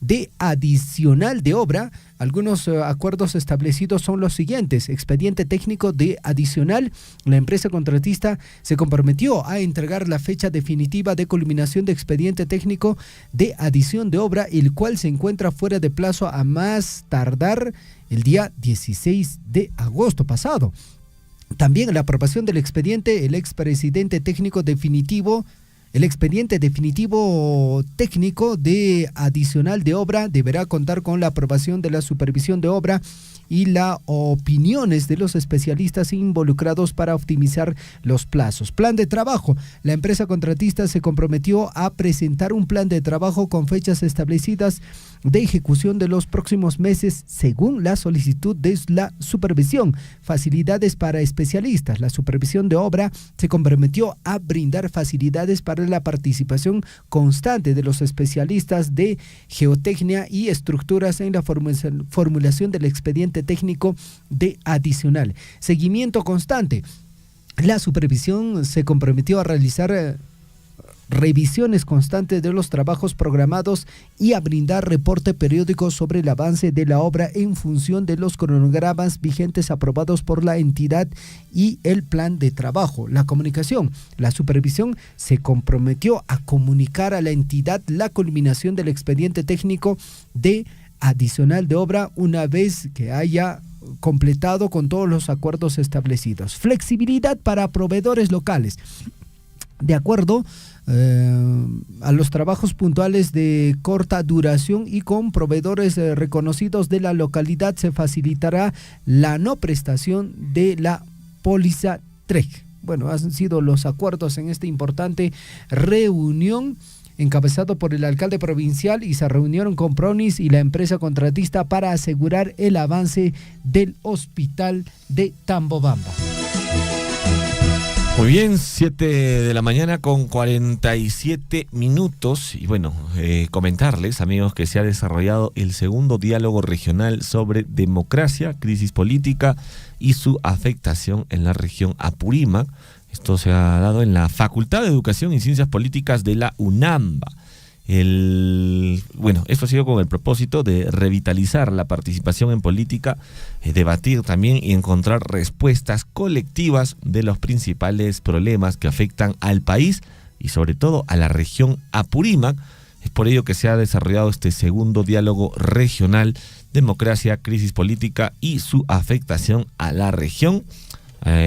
de adicional de obra. Algunos acuerdos establecidos son los siguientes: expediente técnico de adicional. La empresa contratista se comprometió a entregar la fecha definitiva de culminación de expediente técnico de adición de obra, el cual se encuentra fuera de plazo a más tardar el día 16 de agosto pasado. También la aprobación del expediente, el expediente técnico definitivo técnico de adicional de obra deberá contar con la aprobación de la supervisión de obra y las opiniones de los especialistas involucrados para optimizar los plazos. Plan de trabajo. La empresa contratista se comprometió a presentar un plan de trabajo con fechas establecidas de ejecución de los próximos meses según la solicitud de la supervisión. Facilidades para especialistas. La supervisión de obra se comprometió a brindar facilidades para la participación constante de los especialistas de geotecnia y estructuras en la formulación del expediente técnico de adicional. Seguimiento constante. La supervisión se comprometió a realizar revisiones constantes de los trabajos programados y a brindar reporte periódico sobre el avance de la obra en función de los cronogramas vigentes aprobados por la entidad y el plan de trabajo. La comunicación. La supervisión se comprometió a comunicar a la entidad la culminación del expediente técnico de adicional de obra una vez que haya completado con todos los acuerdos establecidos. Flexibilidad para proveedores locales. De acuerdo a los trabajos puntuales de corta duración y con proveedores reconocidos de la localidad, se facilitará la no prestación de la póliza TREC. Bueno, han sido los acuerdos en esta importante reunión encabezado por el alcalde provincial, y se reunieron con Pronis y la empresa contratista para asegurar el avance del hospital de Tambobamba. Muy bien, 7 de la mañana con 47 minutos. Y bueno, comentarles, amigos, que se ha desarrollado el segundo diálogo regional sobre democracia, crisis política y su afectación en la región Apurímac. Esto se ha dado en la Facultad de Educación y Ciencias Políticas de la UNAMBA. Esto ha sido con el propósito de revitalizar la participación en política, debatir también y encontrar respuestas colectivas de los principales problemas que afectan al país y sobre todo a la región Apurímac. Es por ello que se ha desarrollado este segundo diálogo regional, democracia, crisis política y su afectación a la región,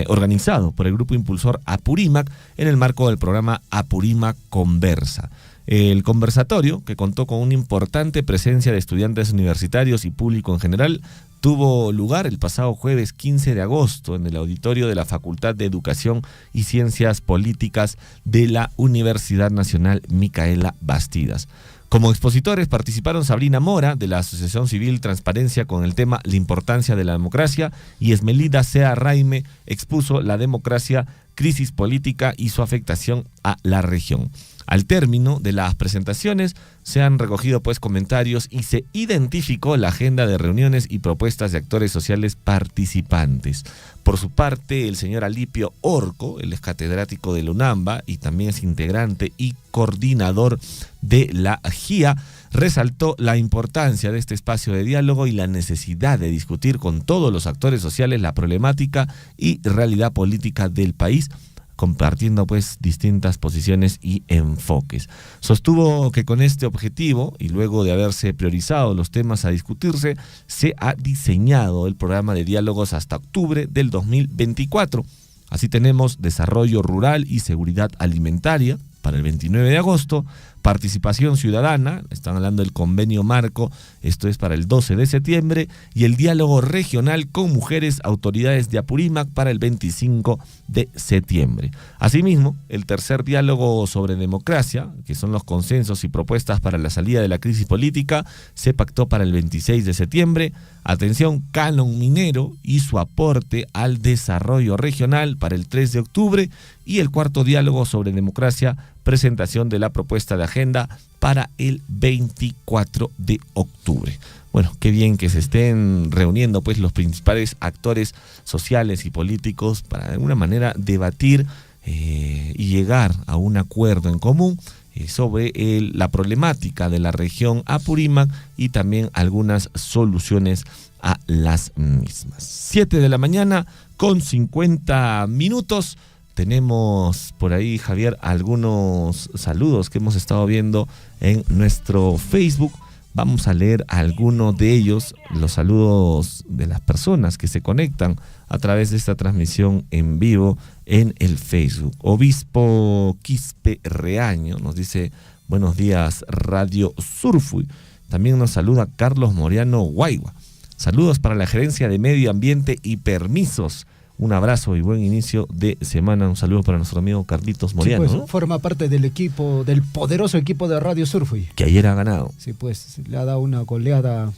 organizado por el Grupo Impulsor Apurímac en el marco del programa Apurímac Conversa. El conversatorio, que contó con una importante presencia de estudiantes universitarios y público en general, tuvo lugar el pasado jueves 15 de agosto en el auditorio de la Facultad de Educación y Ciencias Políticas de la Universidad Nacional Micaela Bastidas. Como expositores participaron Sabrina Mora, de la Asociación Civil Transparencia, con el tema La importancia de la democracia, y Esmelida Sea Raime expuso la democracia, crisis política y su afectación a la región. Al término de las presentaciones se han recogido pues comentarios y se identificó la agenda de reuniones y propuestas de actores sociales participantes. Por su parte, el señor Alipio Orco, él es catedrático de la UNAMBA y también es integrante y coordinador de la GIA, resaltó la importancia de este espacio de diálogo y la necesidad de discutir con todos los actores sociales la problemática y realidad política del país, compartiendo pues distintas posiciones y enfoques. Sostuvo que con este objetivo, y luego de haberse priorizado los temas a discutirse, se ha diseñado el programa de diálogos hasta octubre del 2024. Así tenemos desarrollo rural y seguridad alimentaria para el 29 de agosto, participación ciudadana, están hablando del convenio marco, esto es para el 12 de septiembre, y el diálogo regional con mujeres autoridades de Apurímac para el 25 de septiembre. Asimismo, el tercer diálogo sobre democracia, que son los consensos y propuestas para la salida de la crisis política, se pactó para el 26 de septiembre. Atención, canon minero y su aporte al desarrollo regional para el 3 de octubre, y el cuarto diálogo sobre democracia, presentación de la propuesta de agenda para el 24 de octubre. Bueno, qué bien que se estén reuniendo pues los principales actores sociales y políticos para de alguna manera debatir y llegar a un acuerdo en común sobre la problemática de la región Apurímac y también algunas soluciones a las mismas. 7 de la mañana con 50 minutos. Tenemos por ahí, Javier, algunos saludos que hemos estado viendo en nuestro Facebook. Vamos a leer algunos de ellos, los saludos de las personas que se conectan a través de esta transmisión en vivo en el Facebook. Obispo Quispe Reaño nos dice: buenos días, Radio Surfui. También nos saluda Carlos Moriano Guaigua. Saludos para la Gerencia de Medio Ambiente y Permisos. Un abrazo y buen inicio de semana. Un saludo para nuestro amigo Carlitos Moriano. Sí, pues, ¿no? Forma parte del equipo, del poderoso equipo de Radio Surfui. Que ayer ha ganado. Sí, pues le ha dado una goleada.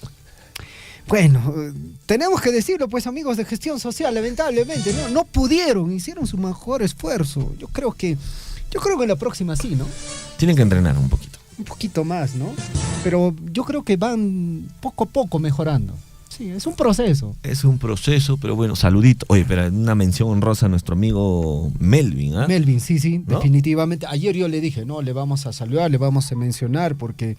Bueno, tenemos que decirlo, pues, amigos de Gestión Social, lamentablemente, no pudieron, hicieron su mejor esfuerzo. Yo creo que en la próxima sí, ¿no? Tienen que entrenar un poquito. Un poquito más, ¿no? Pero yo creo que van poco a poco mejorando. Sí, es un proceso. Es un proceso, pero bueno, saludito. Oye, pero una mención honrosa a nuestro amigo Melvin, ¿ah? Melvin, sí, ¿no? Definitivamente. Ayer yo le dije, no, le vamos a saludar, le vamos a mencionar, porque,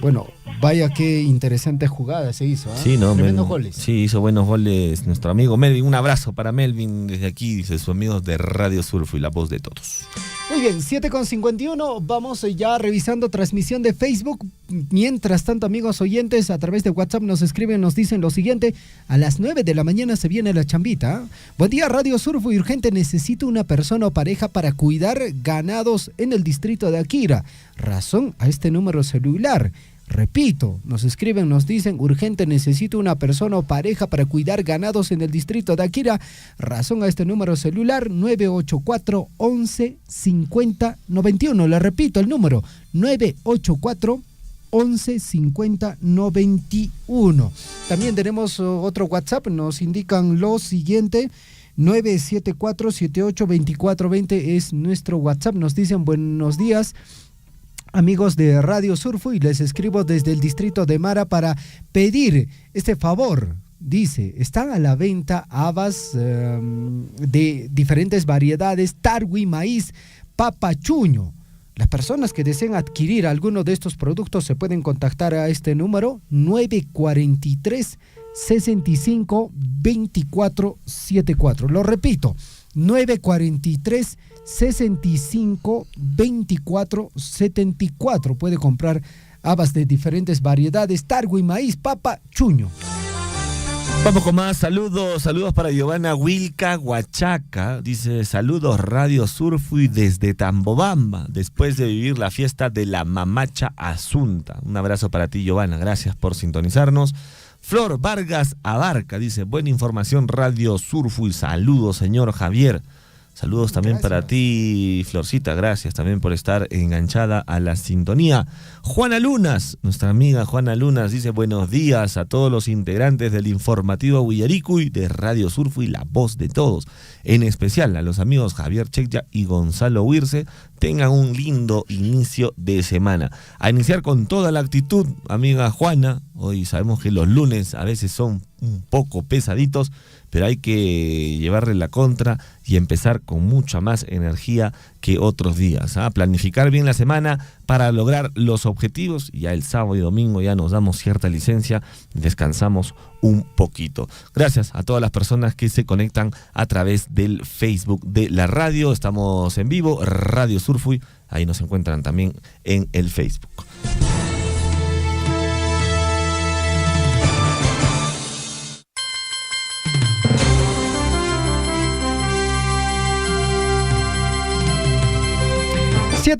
bueno, vaya qué interesante jugada se hizo, ¿ah? Sí, ¿no? Tremendos goles. Sí, hizo buenos goles nuestro amigo Melvin. Un abrazo para Melvin desde aquí, dice sus amigos de Radio Surfui, la voz de todos. Muy bien, 7:51, vamos ya revisando transmisión de Facebook. Mientras tanto, amigos oyentes, a través de WhatsApp nos escriben, nos dicen lo siguiente: a las 9 de la mañana se viene la chambita. Buen día, Radio Surfui, urgente, necesito una persona o pareja para cuidar ganados en el distrito de Akira. Razón a este número celular. Repito, nos escriben, nos dicen, urgente, necesito una persona o pareja para cuidar ganados en el distrito de Akira. Razón a este número celular, 984 11 50 91. Le repito el número, 984 11 50 91. También tenemos otro WhatsApp, nos indican lo siguiente: 974-78-2420 es nuestro WhatsApp. Nos dicen, buenos días, amigos de Radio Surfui, les escribo desde el distrito de Mara para pedir este favor. Dice, están a la venta habas de diferentes variedades, tarwi, maíz, papa, chuño. Las personas que deseen adquirir alguno de estos productos se pueden contactar a este número 943 65 24 74. Lo repito, 943 65 24 74. Puede comprar habas de diferentes variedades, tarwi, maíz, papa, chuño. Vamos con más saludos para Giovanna Wilca Huachaca. Dice, saludos Radio Surfui desde Tambobamba, después de vivir la fiesta de la Mamacha Asunta. Un abrazo para ti, Giovanna, gracias por sintonizarnos. Flor Vargas Abarca dice, buena información Radio Surfui, saludos señor Javier. Saludos también para ti, Florcita, gracias también por estar enganchada a la sintonía. Juana Lunas, nuestra amiga Juana Lunas, dice buenos días a todos los integrantes del informativo Huillaricuy de Radio Surfo y La Voz de Todos. En especial a los amigos Javier Checya y Gonzalo Huirce, tengan un lindo inicio de semana. A iniciar con toda la actitud, amiga Juana, hoy sabemos que los lunes a veces son un poco pesaditos, pero hay que llevarle la contra y empezar con mucha más energía que otros días. Planificar bien la semana para lograr los objetivos. Ya el sábado y domingo ya nos damos cierta licencia, descansamos un poquito. Gracias a todas las personas que se conectan a través del Facebook de la radio. Estamos en vivo, Radio Surfuy, ahí nos encuentran también en el Facebook.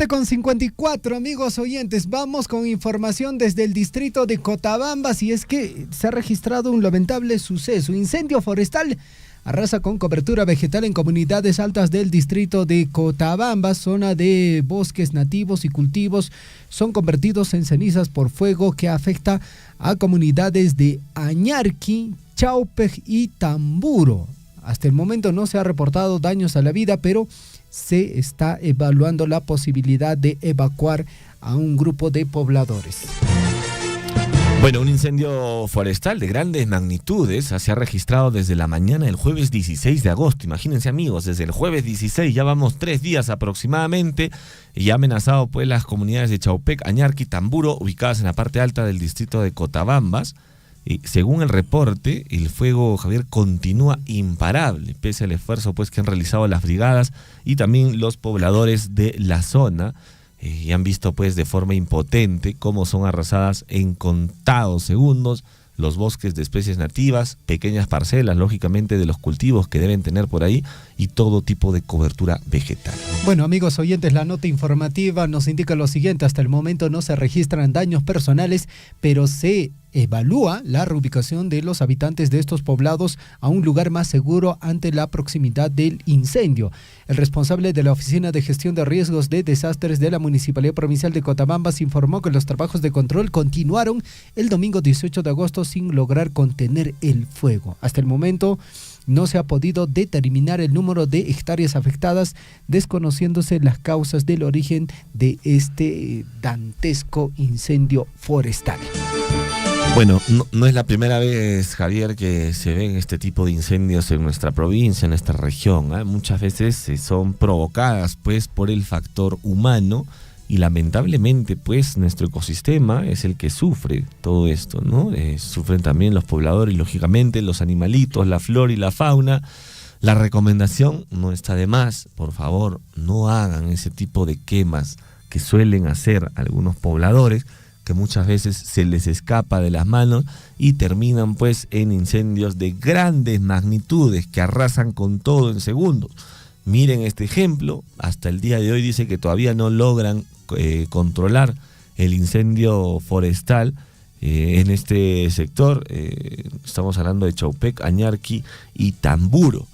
Con 54, amigos oyentes, vamos con información desde el distrito de Cotabambas, y es que se ha registrado un lamentable suceso. Incendio forestal arrasa con cobertura vegetal en comunidades altas del distrito de Cotabambas, zona de bosques nativos y cultivos son convertidos en cenizas por fuego que afecta a comunidades de Añarqui, Chaupej y Tamburo. Hasta el momento no se ha reportado daños a la vida, pero se está evaluando la posibilidad de evacuar a un grupo de pobladores. Bueno, un incendio forestal de grandes magnitudes se ha registrado desde la mañana del jueves 16 de agosto. Imagínense, amigos, desde el jueves 16, ya vamos 3 días aproximadamente, y ha amenazado pues las comunidades de Chaupec, Añarqui y Tamburo, ubicadas en la parte alta del distrito de Cotabambas. Según el reporte, el fuego, Javier, continúa imparable, pese al esfuerzo pues que han realizado las brigadas y también los pobladores de la zona, y han visto pues de forma impotente cómo son arrasadas en contados segundos los bosques de especies nativas, pequeñas parcelas, lógicamente, de los cultivos que deben tener por ahí y todo tipo de cobertura vegetal. Bueno, amigos oyentes, la nota informativa nos indica lo siguiente: hasta el momento no se registran daños personales, pero se evalúa la reubicación de los habitantes de estos poblados a un lugar más seguro ante la proximidad del incendio. El responsable de la Oficina de Gestión de Riesgos de Desastres de la Municipalidad Provincial de Cotabambas informó que los trabajos de control continuaron el domingo 18 de agosto sin lograr contener el fuego. Hasta el momento no se ha podido determinar el número de hectáreas afectadas, desconociéndose las causas del origen de este dantesco incendio forestal. Bueno, no es la primera vez, Javier, que se ven este tipo de incendios en nuestra provincia, en nuestra región. Muchas veces son provocadas pues por el factor humano, y lamentablemente pues nuestro ecosistema es el que sufre todo esto, ¿no? Sufren también los pobladores y lógicamente los animalitos, la flora y la fauna. La recomendación no está de más: por favor, no hagan ese tipo de quemas que suelen hacer algunos pobladores, que muchas veces se les escapa de las manos y terminan pues en incendios de grandes magnitudes que arrasan con todo en segundos. Miren este ejemplo, hasta el día de hoy dice que todavía no logran controlar el incendio forestal en este sector. Estamos hablando de Chaupec, Añarqui y Tamburo.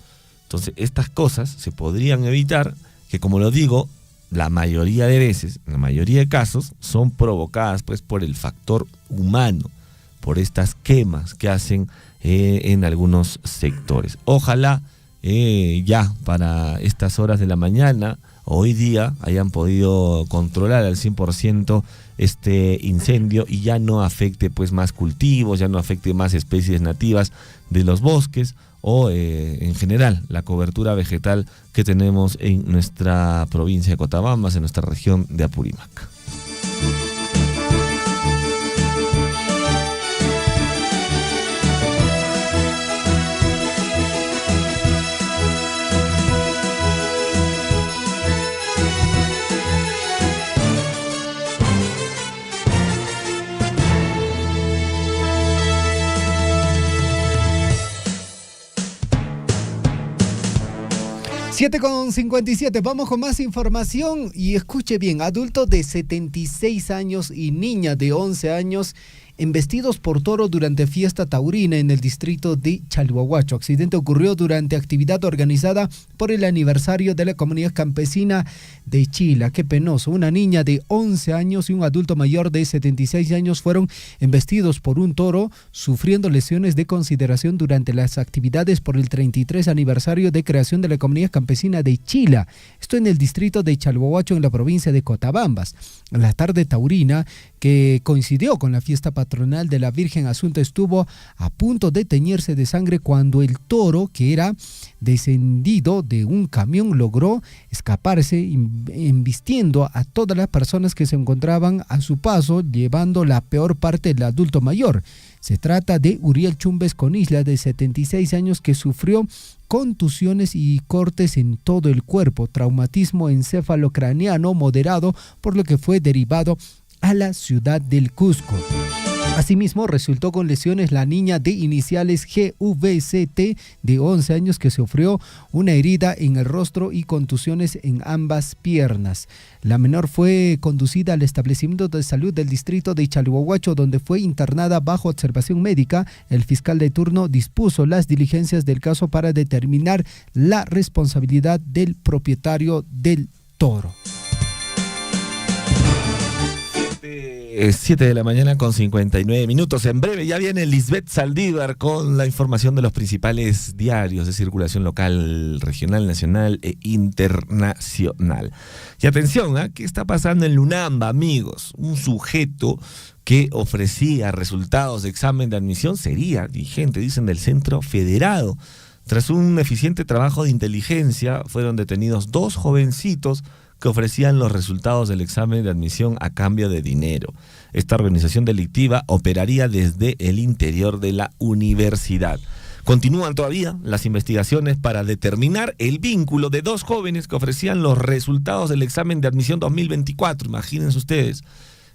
Entonces estas cosas se podrían evitar, que como lo digo, la mayoría de veces, en la mayoría de casos, son provocadas pues por el factor humano, por estas quemas que hacen en algunos sectores. Ojalá ya para estas horas de la mañana, hoy día, hayan podido controlar al 100% este incendio y ya no afecte pues más cultivos, ya no afecte más especies nativas de los bosques, o en general la cobertura vegetal que tenemos en nuestra provincia de Cotabambas, en nuestra región de Apurímac. Con 57, vamos con más información y escuche bien: adulto de 76 años y niña de 11 años embestidos por toro durante fiesta taurina en el distrito de Chalhuahuacho. Accidente ocurrió durante actividad organizada por el aniversario de la comunidad campesina de Chila. Qué penoso. Una niña de 11 años y un adulto mayor de 76 años fueron embestidos por un toro, sufriendo lesiones de consideración durante las actividades por el 33 aniversario de creación de la comunidad campesina de Chila. Esto en el distrito de Chalhuahuacho, en la provincia de Cotabambas. La tarde taurina, que coincidió con la fiesta patronal de la Virgen Asunta, estuvo a punto de teñirse de sangre cuando el toro, que era descendido de un camión, logró escaparse, embistiendo a todas las personas que se encontraban a su paso, llevando la peor parte del adulto mayor. Se trata de Uriel Chumbes Conisla, de 76 años, que sufrió contusiones y cortes en todo el cuerpo, traumatismo encefalocraneano moderado, por lo que fue derivado a la ciudad del Cusco. Asimismo, resultó con lesiones la niña de iniciales GVCT, de 11 años, que sufrió una herida en el rostro y contusiones en ambas piernas. La menor fue conducida al establecimiento de salud del distrito de Chalhuahuacho, donde fue internada bajo observación médica. El fiscal de turno dispuso las diligencias del caso para determinar la responsabilidad del propietario del toro. 7 de la mañana con 59 minutos. En breve ya viene Lisbeth Saldívar con la información de los principales diarios de circulación local, regional, nacional e internacional. Y atención, ¿qué está pasando en Lunamba, amigos? Un sujeto que ofrecía resultados de examen de admisión sería dirigente, dicen, del Centro Federado. Tras un eficiente trabajo de inteligencia, fueron detenidos 2 jovencitos que ofrecían los resultados del examen de admisión a cambio de dinero. Esta organización delictiva operaría desde el interior de la universidad. Continúan todavía las investigaciones para determinar el vínculo de 2 jóvenes que ofrecían los resultados del examen de admisión 2024. Imagínense ustedes.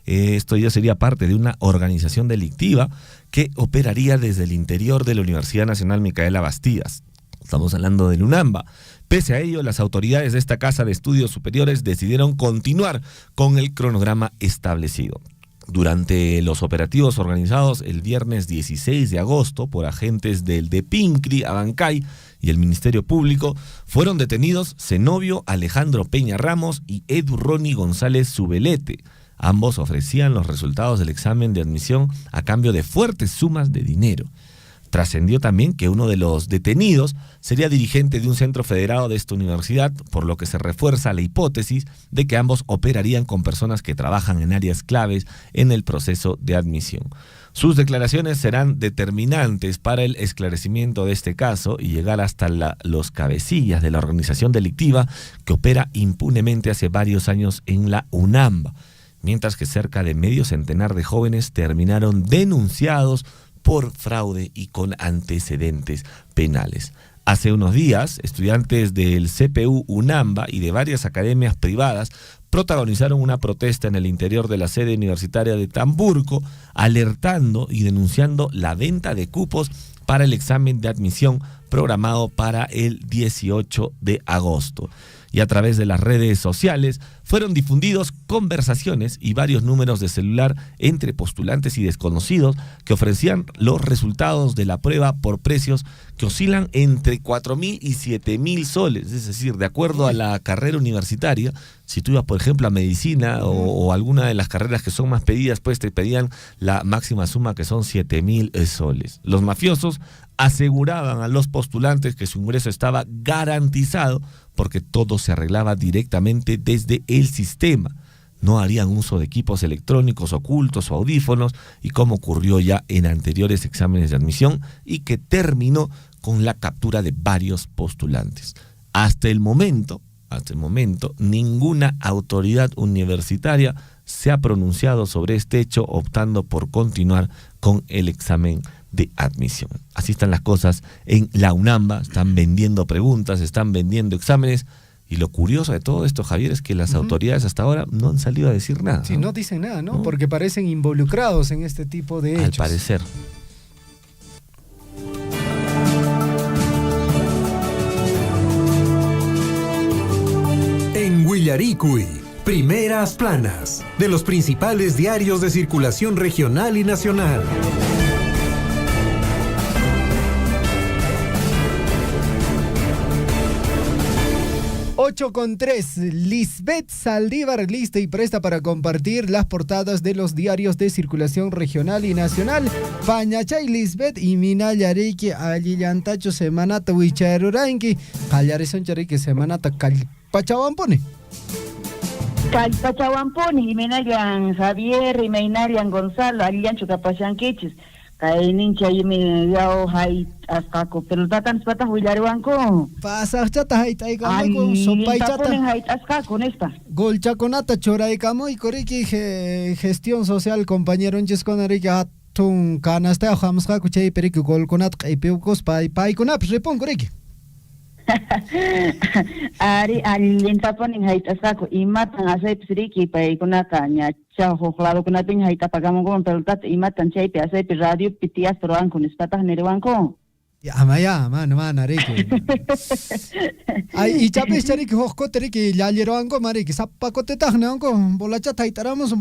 Esto ya sería parte de una organización delictiva que operaría desde el interior de la Universidad Nacional Micaela Bastidas. Estamos hablando de Lunamba. Pese a ello, las autoridades de esta casa de estudios superiores decidieron continuar con el cronograma establecido. Durante los operativos organizados el viernes 16 de agosto por agentes del DEPINCRI, Abancay y el Ministerio Público, fueron detenidos Zenobio Alejandro Peña Ramos y Edu Roni González Zubelete. Ambos ofrecían los resultados del examen de admisión a cambio de fuertes sumas de dinero. Trascendió también que uno de los detenidos sería dirigente de un centro federado de esta universidad, por lo que se refuerza la hipótesis de que ambos operarían con personas que trabajan en áreas claves en el proceso de admisión. Sus declaraciones serán determinantes para el esclarecimiento de este caso y llegar hasta los cabecillas de la organización delictiva que opera impunemente hace varios años en la UNAMBA, mientras que cerca de medio centenar de jóvenes terminaron denunciados por fraude y con antecedentes penales. Hace unos días, estudiantes del CPU UNAMBA y de varias academias privadas protagonizaron una protesta en el interior de la sede universitaria de Tamburco, alertando y denunciando la venta de cupos para el examen de admisión programado para el 18 de agosto. Y a través de las redes sociales fueron difundidos conversaciones y varios números de celular entre postulantes y desconocidos que ofrecían los resultados de la prueba por precios que oscilan entre 4.000 y 7.000 soles. Es decir, de acuerdo a la carrera universitaria, si tú ibas, por ejemplo, a medicina o alguna de las carreras que son más pedidas, pues te pedían la máxima suma, que son 7.000 soles. Los mafiosos aseguraban a los postulantes que su ingreso estaba garantizado porque todo se arreglaba directamente desde el sistema. No harían uso de equipos electrónicos ocultos o audífonos, y como ocurrió ya en anteriores exámenes de admisión y que terminó con la captura de varios postulantes. Hasta el momento, ninguna autoridad universitaria se ha pronunciado sobre este hecho, optando por continuar con el examen de admisión. Así están las cosas en la UNAMBA. Están vendiendo preguntas, están vendiendo exámenes, y lo curioso de todo esto, Javier, es que las autoridades hasta ahora no han salido a decir nada. Sí, no dicen nada, ¿no? Porque parecen involucrados en este tipo de hechos. Al parecer. En Huillaricui, Primeras Planas, de los principales diarios de circulación regional y nacional. 8:03, Lisbeth Saldívar lista y presta para compartir las portadas de los diarios de circulación regional y nacional. Pañachay Lisbeth y Mina Yariki Alillantacho Semanata Wicharuranki Callarison Chariki Semanata Calpachawampone. Calpachawampone, y Menayan Javier y Meinarian Gonzalo, Alillancho Capachanquichis. Nincha y me yao hay ascaco, pero tatan patas huilaruanco. Pasa chata hay con sopa y chata. Hay ascaco nesta. Golchaconata choraicamo y coriki gestión social compañero en Chesconarique atun canasta jamska kuchay perique golconat y peucos pai conap repon coriki. Ari alentaponin hay ascaco y matan a seis sriki pai conata nya. Chao, claro que no tengo ahí tapagamos con pelotat y matan chaipe hace radio pitias troan con espatas nerewanco. Ya man areke. Ay y chapes chari que hosco tere que ya leroanco mare que sapaco te tajneanco bolacha taitaramos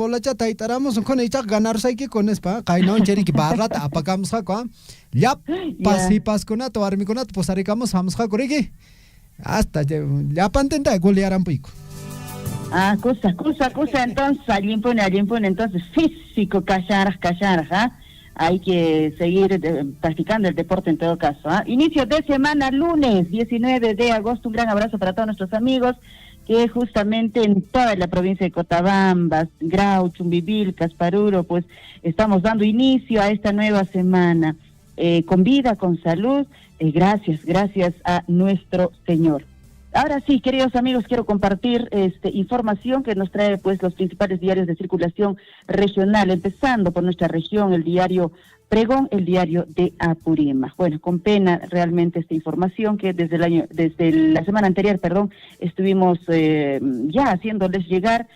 con echa ganar saiki con espa kainon chari que barrat apagamos acá. Ya pasipas con ato armi con ato posaricamos vamos a corrige. Hasta ya pantenta golearan pico. Cosa, entonces, alguien pone, entonces, físico, cacharas, ¿ah? Hay que seguir practicando el deporte en todo caso, ¿ah? Inicio de semana, lunes, 19 de agosto, un gran abrazo para todos nuestros amigos, que justamente en toda la provincia de Cotabambas, Grau, Chumbivilcas, Casparuro, pues, estamos dando inicio a esta nueva semana, con vida, con salud, gracias a nuestro Señor. Ahora sí, queridos amigos, quiero compartir información que nos trae pues los principales diarios de circulación regional, empezando por nuestra región, el diario Pregón, el diario de Apurímac. Bueno, con pena realmente esta información que desde la semana anterior, estuvimos ya haciéndoles llegar.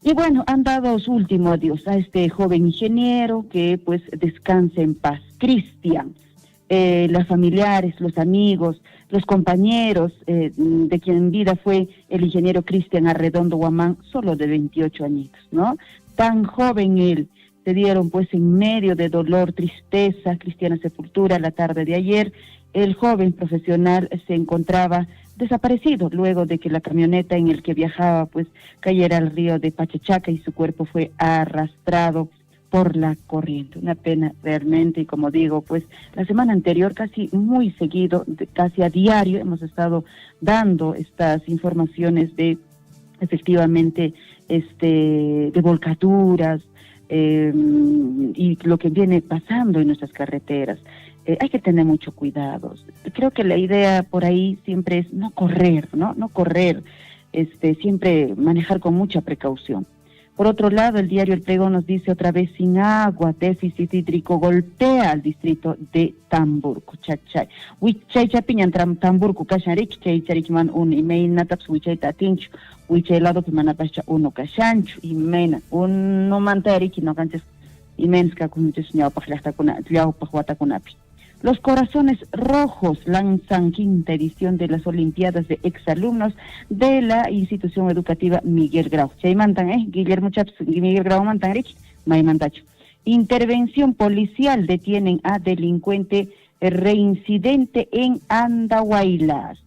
Y bueno, han dado su último adiós a este joven ingeniero que pues descanse en paz. Cristian, los familiares, los amigos, los compañeros de quien en vida fue el ingeniero Cristian Arredondo Guamán, solo de 28 añitos, ¿no? Tan joven él, se dieron pues en medio de dolor, tristeza, cristiana sepultura la tarde de ayer. El joven profesional se encontraba desaparecido luego de que la camioneta en el que viajaba pues cayera al río de Pachachaca y su cuerpo fue arrastrado por la corriente. Una pena realmente, y como digo, pues la semana anterior casi muy seguido, casi a diario hemos estado dando estas informaciones de efectivamente de volcaduras y lo que viene pasando en nuestras carreteras. Hay que tener mucho cuidado. Creo que la idea por ahí siempre es no correr, siempre manejar con mucha precaución. Por otro lado, el diario El Pregón nos dice otra vez sin agua, déficit hídrico golpea al distrito de Tamburco, Chachay. Huichay chapiñan Tamburco, Cacharich, Chay Charichman un email nataps, Huichay tatincho, Huichay lado que manapacha uno cachancho, y mena, uno mantariki no canches, y menska con kunapi. Los Corazones Rojos lanzan quinta edición de las Olimpiadas de exalumnos de la institución educativa Miguel Grau. Guillermo Chaps, Miguel Grau Mantanrich, Maimantacho. Intervención policial, detienen a delincuente reincidente en Andahuaylas.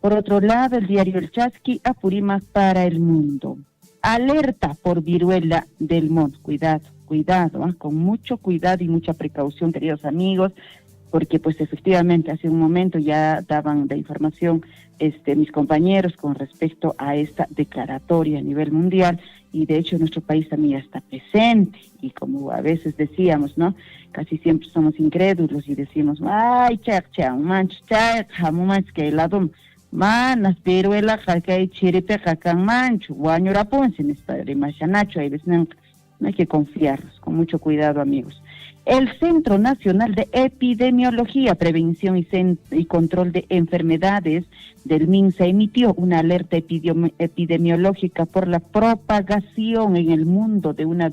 Por otro lado, el diario El Chasqui, Apurímac para el mundo. Alerta por viruela del mono. Cuidado, con mucho cuidado y mucha precaución, queridos amigos, porque pues efectivamente hace un momento ya daban la información mis compañeros con respecto a esta declaratoria a nivel mundial, y de hecho nuestro país también ya está presente, y como a veces decíamos, ¿no? Casi siempre somos incrédulos y decimos, ay, que helado, manas, pero el hay chiripe, jacan mancho, guaño raponce, en esta remachanacho, hay veces no hay que confiarnos, con mucho cuidado, amigos. El Centro Nacional de Epidemiología, Prevención y Control de Enfermedades del MINSA emitió una alerta epidemiológica por la propagación en el mundo de una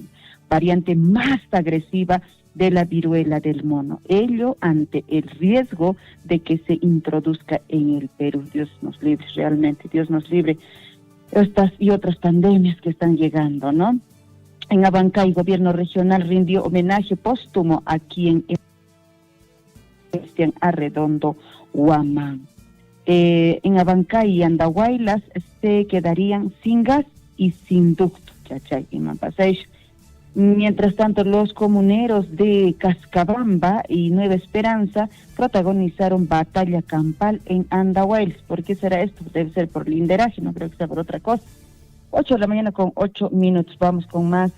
variante más agresiva de la viruela del mono. Ello ante el riesgo de que se introduzca en el Perú. Dios nos libre, realmente, Dios nos libre. estas y otras pandemias que están llegando, ¿no? En Abancay, gobierno regional rindió homenaje póstumo a quien Cristian Arredondo Huamán. En Abancay y Andahuaylas se quedarían sin gas y sin ducto. Mientras tanto, los comuneros de Cascabamba y Nueva Esperanza protagonizaron batalla campal en Andahuaylas. ¿Por qué será esto? Debe ser por linderaje, no creo que sea por otra cosa. 8 de la mañana con 8 minutos. Vamos con más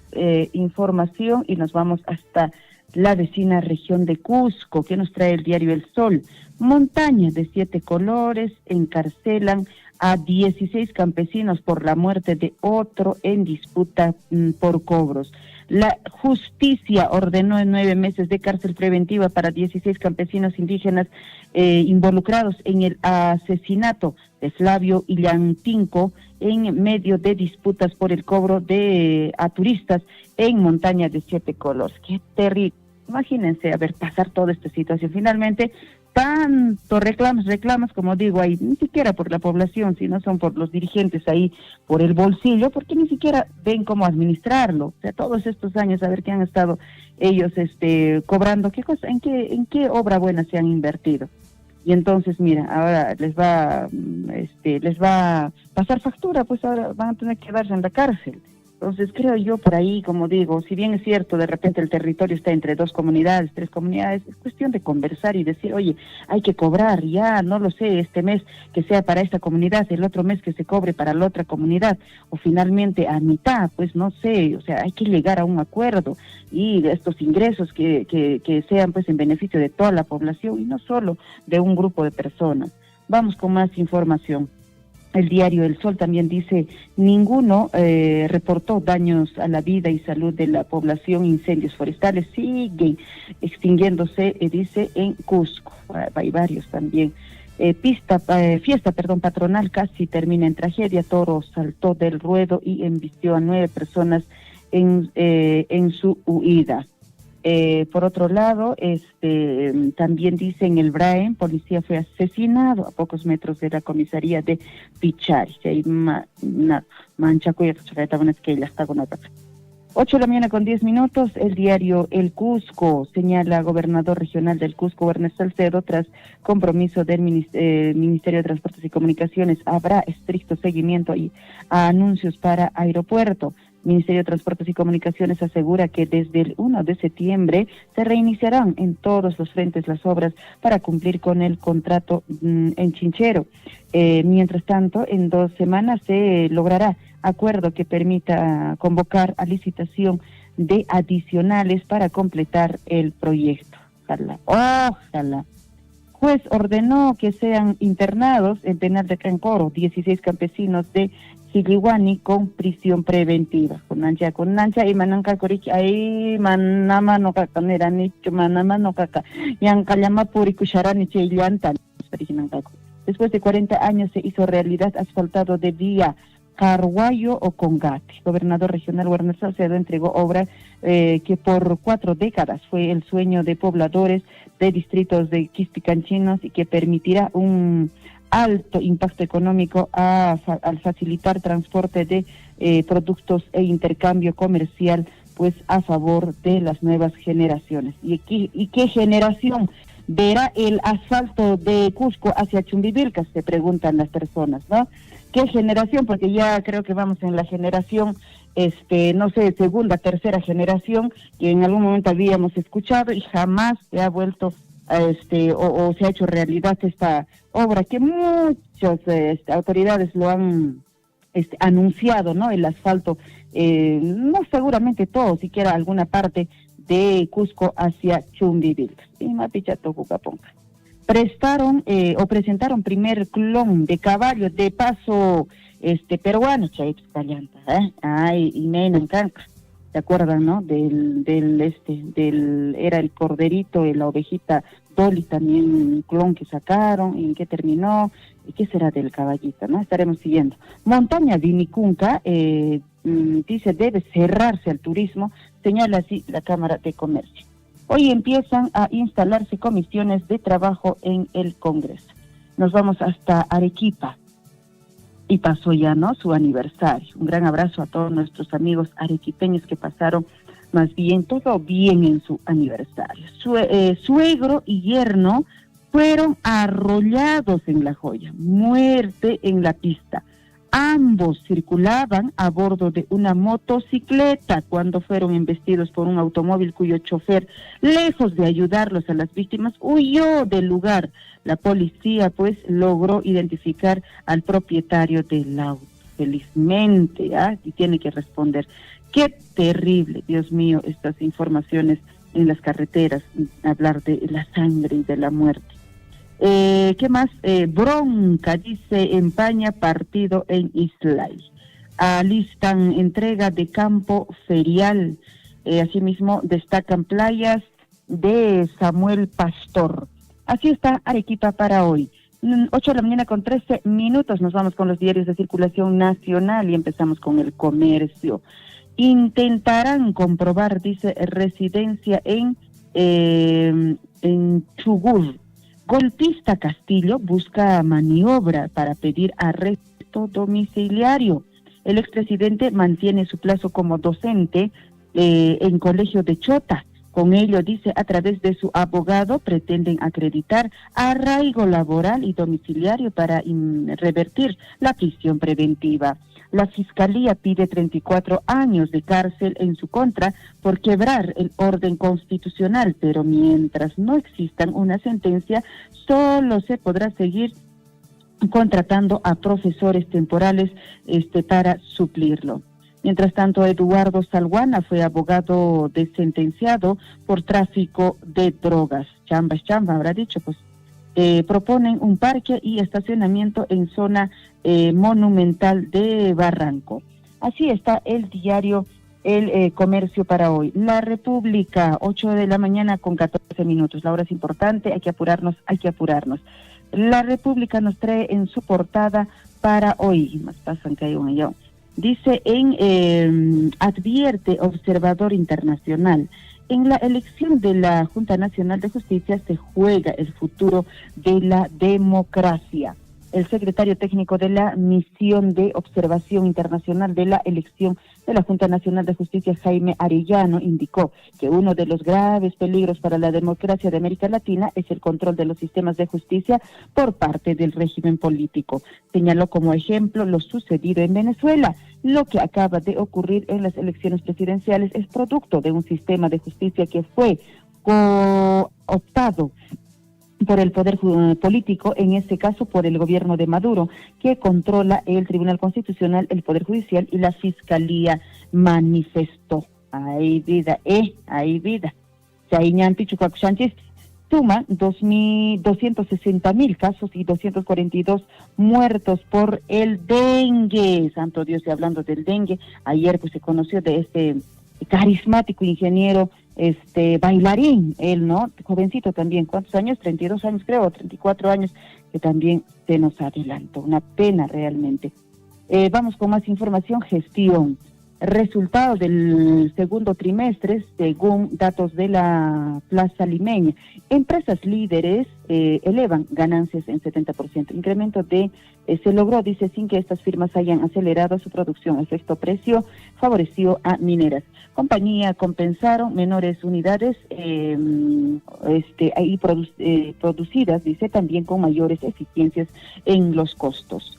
información y nos vamos hasta la vecina región de Cusco, que nos trae el diario El Sol. Montaña de 7 colores encarcelan a 16 campesinos por la muerte de otro en disputa por cobros. La justicia ordenó 9 meses de cárcel preventiva para 16 campesinos indígenas involucrados en el asesinato de Flavio Illantinco en medio de disputas por el cobro a turistas en Montaña de 7 colores. ¡Qué terrible! Imagínense, pasar toda esta situación. Finalmente, tanto reclamas, como digo, ahí ni siquiera por la población, sino son por los dirigentes ahí, por el bolsillo, porque ni siquiera ven cómo administrarlo. O sea, todos estos años, a ver qué han estado ellos cobrando, qué cosa, en qué obra buena se han invertido. Y entonces, mira, ahora les va a pasar factura, pues ahora van a tener que quedarse en la cárcel. Entonces creo yo por ahí, como digo, si bien es cierto, de repente el territorio está entre 2 comunidades, 3 comunidades, es cuestión de conversar y decir, oye, hay que cobrar, ya, no lo sé, este mes que sea para esta comunidad, el otro mes que se cobre para la otra comunidad, o finalmente a mitad, pues no sé, o sea, hay que llegar a un acuerdo y estos ingresos que sean pues en beneficio de toda la población y no solo de un grupo de personas. Vamos con más información. El diario El Sol también dice, ninguno reportó daños a la vida y salud de la población, incendios forestales siguen extinguiéndose, dice, en Cusco. Hay varios también. Fiesta patronal casi termina en tragedia, toro saltó del ruedo y embistió a 9 personas en su huida. Por otro lado, también dice en el Braen, policía fue asesinado a pocos metros de la comisaría de Pichari. 8 de la mañana con 10 minutos, el diario El Cusco señala gobernador regional del Cusco, Ernesto Salcedo, tras compromiso del Ministerio de Transportes y Comunicaciones, habrá estricto seguimiento a anuncios para aeropuerto. Ministerio de Transportes y Comunicaciones asegura que desde el 1 de septiembre se reiniciarán en todos los frentes las obras para cumplir con el contrato en Chinchero. Mientras tanto, en 2 semanas se logrará acuerdo que permita convocar a licitación de adicionales para completar el proyecto. Ojalá. Juez ordenó que sean internados en penal de Cancoro 16 campesinos de Silihuani con prisión preventiva. Con Nancha y Mananca Corich, ahí Manama no caca, Neranicho, Manama no caca, Yancalama Puricucharani Cheilanta. Después de 40 años se hizo realidad asfaltado de vía Carguayo o Congate. Gobernador regional Werner Salcedo entregó obra que por 4 décadas fue el sueño de pobladores de distritos de Quispicanchinos y que permitirá un alto impacto económico al facilitar transporte de productos e intercambio comercial pues a favor de las nuevas generaciones. ¿Y qué generación verá el asfalto de Cusco hacia Chumbivilcas? Se preguntan las personas, ¿no? ¿Qué generación? Porque ya creo que vamos en la generación, no sé, segunda, tercera generación, que en algún momento habíamos escuchado y jamás se ha vuelto o se ha hecho realidad esta obra que muchas autoridades lo han anunciado, ¿no? El asfalto, no seguramente todo, siquiera alguna parte de Cusco hacia Chumbivilcas. Y Mapichato Jucaponga. Presentaron primer clon de caballo de paso peruano, ay, y Menan Canca. ¿Se acuerdan, no? Era el corderito, la ovejita Dolly, también un clon que sacaron, ¿en qué terminó? ¿Y qué será del caballito, no? Estaremos siguiendo. Montaña Vinicunca, dice, debe cerrarse al turismo, señala así la Cámara de Comercio. Hoy empiezan a instalarse comisiones de trabajo en el Congreso. Nos vamos hasta Arequipa. y pasó ya, ¿no?, su aniversario. Un gran abrazo a todos nuestros amigos arequipeños que pasaron más bien todo bien en su aniversario. Suegro y yerno fueron arrollados en La Joya, muerte en la pista. Ambos circulaban a bordo de una motocicleta cuando fueron embestidos por un automóvil cuyo chofer, lejos de ayudarlos a las víctimas, huyó del lugar. La policía pues logró identificar al propietario del auto. Felizmente, y tiene que responder. Qué terrible, Dios mío, estas informaciones en las carreteras, hablar de la sangre y de la muerte. ¿Qué más? Bronca, dice, empaña partido en Islay. Alistan entrega de campo ferial. Asimismo, destacan playas de Samuel Pastor. Así está Arequipa para hoy. 8 de la mañana con 13 minutos. Nos vamos con los diarios de circulación nacional y empezamos con El Comercio. Intentarán comprobar, dice, residencia en Chubut. Golpista Castillo busca maniobra para pedir arresto domiciliario. El expresidente mantiene su plazo como docente en Colegio de Chota. Con ello, dice, a través de su abogado pretenden acreditar arraigo laboral y domiciliario para revertir la prisión preventiva. La Fiscalía pide 34 años de cárcel en su contra por quebrar el orden constitucional, pero mientras no existan una sentencia, solo se podrá seguir contratando a profesores temporales para suplirlo. Mientras tanto, Eduardo Salguana fue abogado sentenciado por tráfico de drogas. Chamba es chamba, habrá dicho, pues. Proponen un parque y estacionamiento en zona monumental de Barranco. Así está el diario El Comercio para hoy. La República, 8 de la mañana con 14 minutos. La hora es importante, hay que apurarnos. La República nos trae en su portada para hoy. Más pasan que hay un allá. Dice advierte observador internacional. En la elección de la Junta Nacional de Justicia se juega el futuro de la democracia. El secretario técnico de la Misión de Observación Internacional de la elección de la Junta Nacional de Justicia, Jaime Arellano, indicó que uno de los graves peligros para la democracia de América Latina es el control de los sistemas de justicia por parte del régimen político. Señaló como ejemplo lo sucedido en Venezuela. Lo que acaba de ocurrir en las elecciones presidenciales es producto de un sistema de justicia que fue cooptado por el poder político, en este caso por el gobierno de Maduro, que controla el Tribunal Constitucional, el Poder Judicial y la Fiscalía, manifestó. Hay vida, hay vida. Chañanti Chupac Sánchez suma 260,000 casos y 242 muertos por el dengue. Santo Dios, y hablando del dengue, ayer pues se conoció de este carismático ingeniero, bailarín, él, ¿no? Jovencito también, ¿cuántos años? 32 años creo, 34 años, que también se nos adelantó. Una pena realmente. Vamos con más información. Gestión. Resultados del segundo trimestre, según datos de la Plaza Limeña. Empresas líderes elevan ganancias en 70%. Incremento se logró, dice, sin que estas firmas hayan acelerado su producción. Efecto precio favoreció a mineras. Compañía compensaron menores unidades producidas, dice, también con mayores eficiencias en los costos.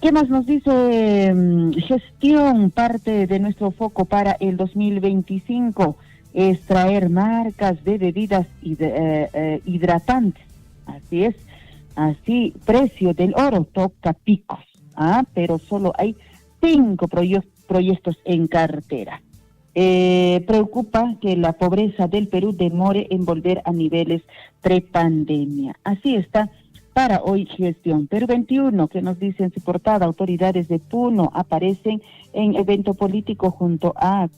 ¿Qué más nos dice gestión? Parte de nuestro foco para el 2025 es traer marcas de bebidas hidratantes. Así es. Así, precio del oro toca picos. Pero solo hay 5 proyectos en cartera. Preocupa que la pobreza del Perú demore en volver a niveles prepandemia. Así está para hoy gestión. Perú 21, que nos dice en su portada, autoridades de Puno aparecen en evento político junto a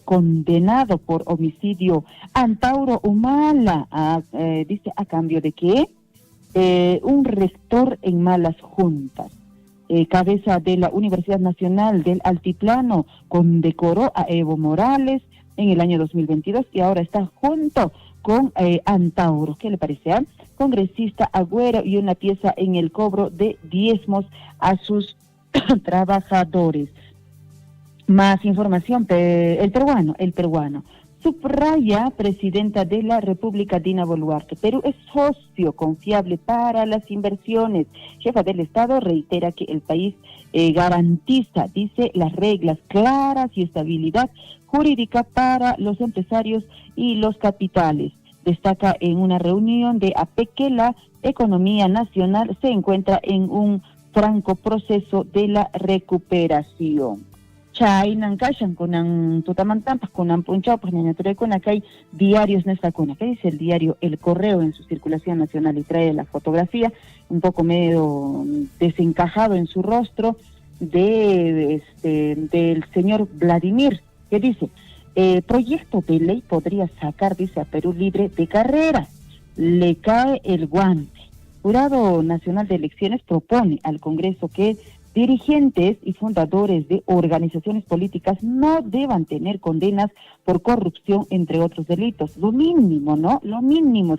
condenado por homicidio Antauro Humala. Dice, ¿a cambio de qué? Un rector en malas juntas. Cabeza de la Universidad Nacional del Altiplano condecoró a Evo Morales en el año 2022 y ahora está junto con Antauro. ¿Qué le parece? Congresista Agüero y una pieza en el cobro de diezmos a sus trabajadores. Más información, el peruano. Subraya presidenta de la República Dina Boluarte. Perú es socio confiable para las inversiones. Jefa del Estado reitera que el país garantiza, dice, las reglas claras y estabilidad jurídica para los empresarios y los capitales. Destaca en una reunión de APEC que la economía nacional se encuentra en un franco proceso de la recuperación. Chainan kashan kunan tutamantampas kunan punchaupas niñature con acá hay diarios nesta con acá dice el diario El Correo en su circulación nacional y trae la fotografía un poco medio desencajado en su rostro del señor Vladimir, que dice proyecto de ley podría sacar, dice, a Perú libre de carrera. Le cae el guante. Jurado Nacional de Elecciones propone al Congreso que dirigentes y fundadores de organizaciones políticas no deban tener condenas por corrupción, entre otros delitos. Lo mínimo, ¿no? Lo mínimo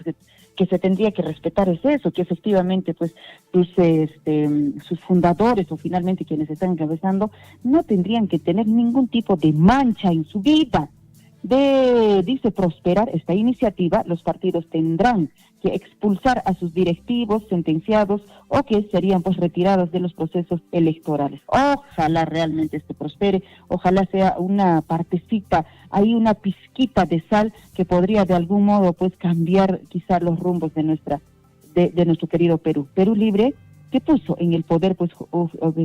que se tendría que respetar es eso, que efectivamente pues sus fundadores o finalmente quienes están encabezando no tendrían que tener ningún tipo de mancha en su vida. Dice prosperar esta iniciativa, los partidos tendrán que expulsar a sus directivos sentenciados o que serían pues retirados de los procesos electorales. Ojalá realmente esto prospere, ojalá sea una partecita, hay una pizquita de sal que podría de algún modo pues cambiar quizá los rumbos de nuestro querido Perú. Perú libre, que puso en el poder pues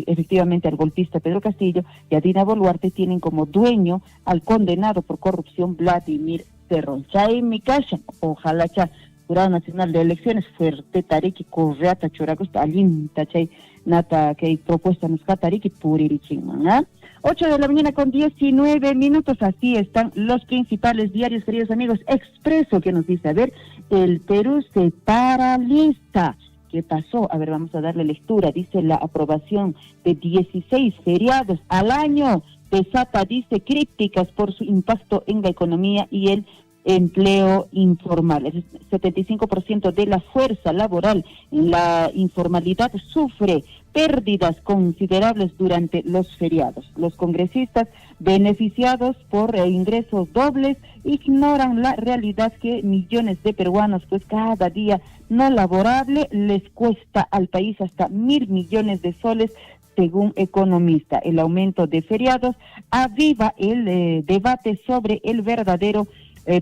efectivamente al golpista Pedro Castillo y a Dina Boluarte, tienen como dueño al condenado por corrupción Vladimir Cerrón. Chay mi casa, ojalá cha Jurado Nacional de Elecciones fuerte tariki correata choracos alinta chay nata que hay propuesta nos catariki puririchinman. 8 de la mañana con 19 minutos, así están los principales diarios, queridos amigos. Expreso, que nos dice, a ver, el Perú se paraliza. ¿Qué pasó? A ver, vamos a darle lectura. Dice la aprobación de 16 feriados al año desata, dice, críticas por su impacto en la economía y el empleo informal. El 75% de la fuerza laboral en la informalidad sufre pérdidas considerables durante los feriados. Los congresistas beneficiados por ingresos dobles ignoran la realidad que millones de peruanos pues cada día no laborable les cuesta al país hasta 1.000 millones de soles, según economista. El aumento de feriados aviva el debate sobre el verdadero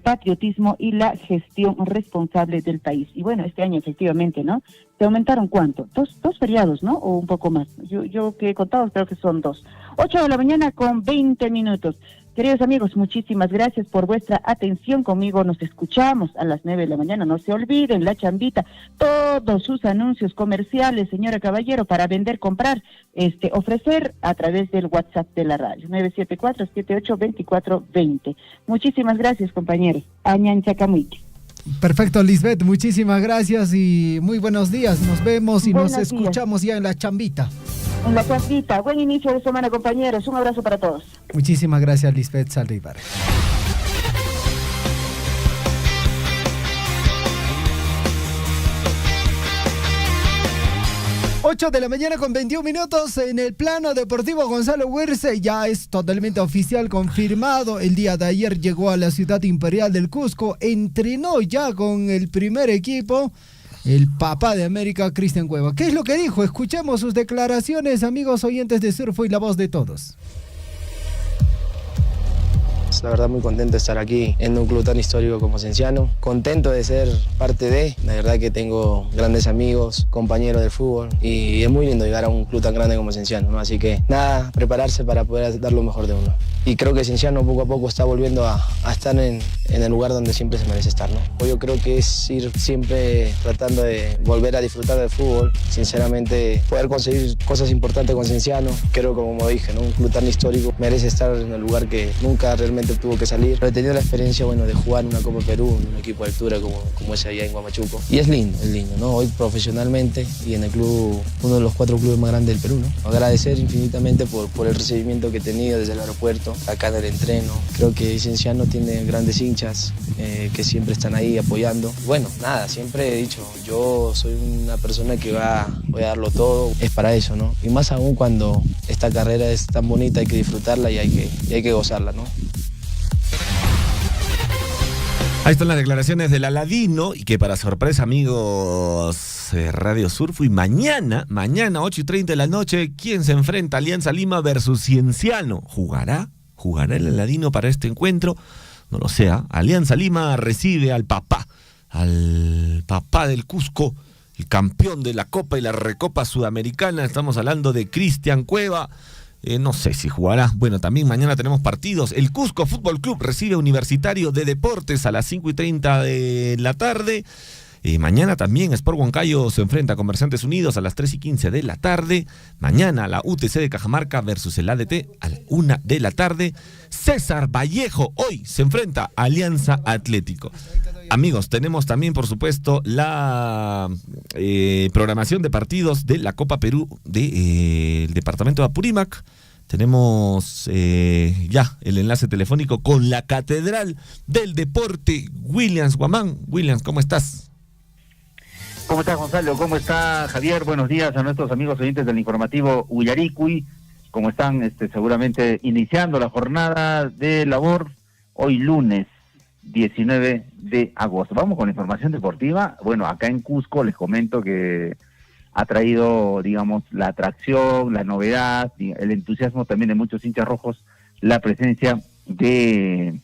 patriotismo y la gestión responsable del país. Y bueno, este año efectivamente, ¿no? ¿Se aumentaron cuánto? Dos feriados, ¿no? O un poco más. Yo que he contado creo que son 2. 8 de la mañana con 20 minutos. Queridos amigos, muchísimas gracias por vuestra atención. Conmigo nos escuchamos a las 9 de la mañana. No se olviden, La Chambita, todos sus anuncios comerciales, señora Caballero, para vender, comprar, ofrecer a través del WhatsApp de la radio, 974-78-2420. Muchísimas gracias, compañeros. Añanchacamuite. Perfecto, Lisbeth, muchísimas gracias y muy buenos días. Nos vemos y nos escuchamos ya en La Chambita. En La Chambita. Buen inicio de semana, compañeros. Un abrazo para todos. Muchísimas gracias, Lisbeth Saldívar. Ocho de la mañana con 21 minutos en el plano deportivo. Gonzalo Huirce ya es totalmente oficial, confirmado. El día de ayer llegó a la ciudad imperial del Cusco, entrenó ya con el primer equipo, el papá de América, Cristian Cueva. ¿Qué es lo que dijo? Escuchemos sus declaraciones, amigos oyentes de Surfo y La Voz de Todos. La verdad muy contento de estar aquí en un club tan histórico como Cienciano, contento de ser parte de, la verdad que tengo grandes amigos, compañeros del fútbol y es muy lindo llegar a un club tan grande como Cienciano, ¿no? Así que nada, prepararse para poder dar lo mejor de uno. Y creo que Cienciano poco a poco está volviendo a estar en el lugar donde siempre se merece estar, ¿no? Yo creo que es ir siempre tratando de volver a disfrutar del fútbol, sinceramente poder conseguir cosas importantes con Cienciano, creo como dije, ¿no? Un club tan histórico merece estar en el lugar que nunca realmente lamentablemente tuvo que salir. Pero he tenido la experiencia, bueno, de jugar una Copa Perú, en un equipo de altura como es allá en Huamachuco. Y es lindo, ¿no? Hoy profesionalmente y en el club, uno de los 4 clubes más grandes del Perú, ¿no? Agradecer infinitamente por el recibimiento que he tenido desde el aeropuerto, acá en el entreno. Creo que Cienciano tiene grandes hinchas que siempre están ahí apoyando. Bueno, nada, siempre he dicho, yo soy una persona que voy a darlo todo, es para eso, ¿no? Y más aún cuando esta carrera es tan bonita, hay que disfrutarla y hay que gozarla, ¿no? Ahí están las declaraciones del Aladino, y que para sorpresa, amigos, Radio Surfo, y mañana 8:30 de la noche, ¿quién se enfrenta? Alianza Lima versus Cienciano. ¿Jugará el Aladino para este encuentro? No lo sé. Alianza Lima recibe al papá del Cusco, el campeón de la Copa y la Recopa Sudamericana. Estamos hablando de Cristian Cueva. No sé si jugará. Bueno, también mañana tenemos partidos. El Cusco Fútbol Club recibe a Universitario de Deportes a las 5:30 de la tarde. Mañana también Sport Huancayo se enfrenta a Comerciantes Unidos a las 3:15 de la tarde. Mañana la UTC de Cajamarca versus el ADT a la 1 de la tarde. César Vallejo hoy se enfrenta a Alianza Atlético. Amigos, tenemos también, por supuesto, la programación de partidos de la Copa Perú del departamento de Apurímac. Tenemos ya el enlace telefónico con la Catedral del Deporte, Williams Guamán. Williams, ¿cómo estás? ¿Cómo está, Gonzalo? ¿Cómo está, Javier? Buenos días a nuestros amigos oyentes del informativo Uyaricuy. ¿Cómo están? Seguramente iniciando la jornada de labor hoy lunes 19 de agosto. Vamos con la información deportiva. Bueno, acá en Cusco les comento que ha traído, digamos, la atracción, la novedad, el entusiasmo también de muchos hinchas rojos, la presencia de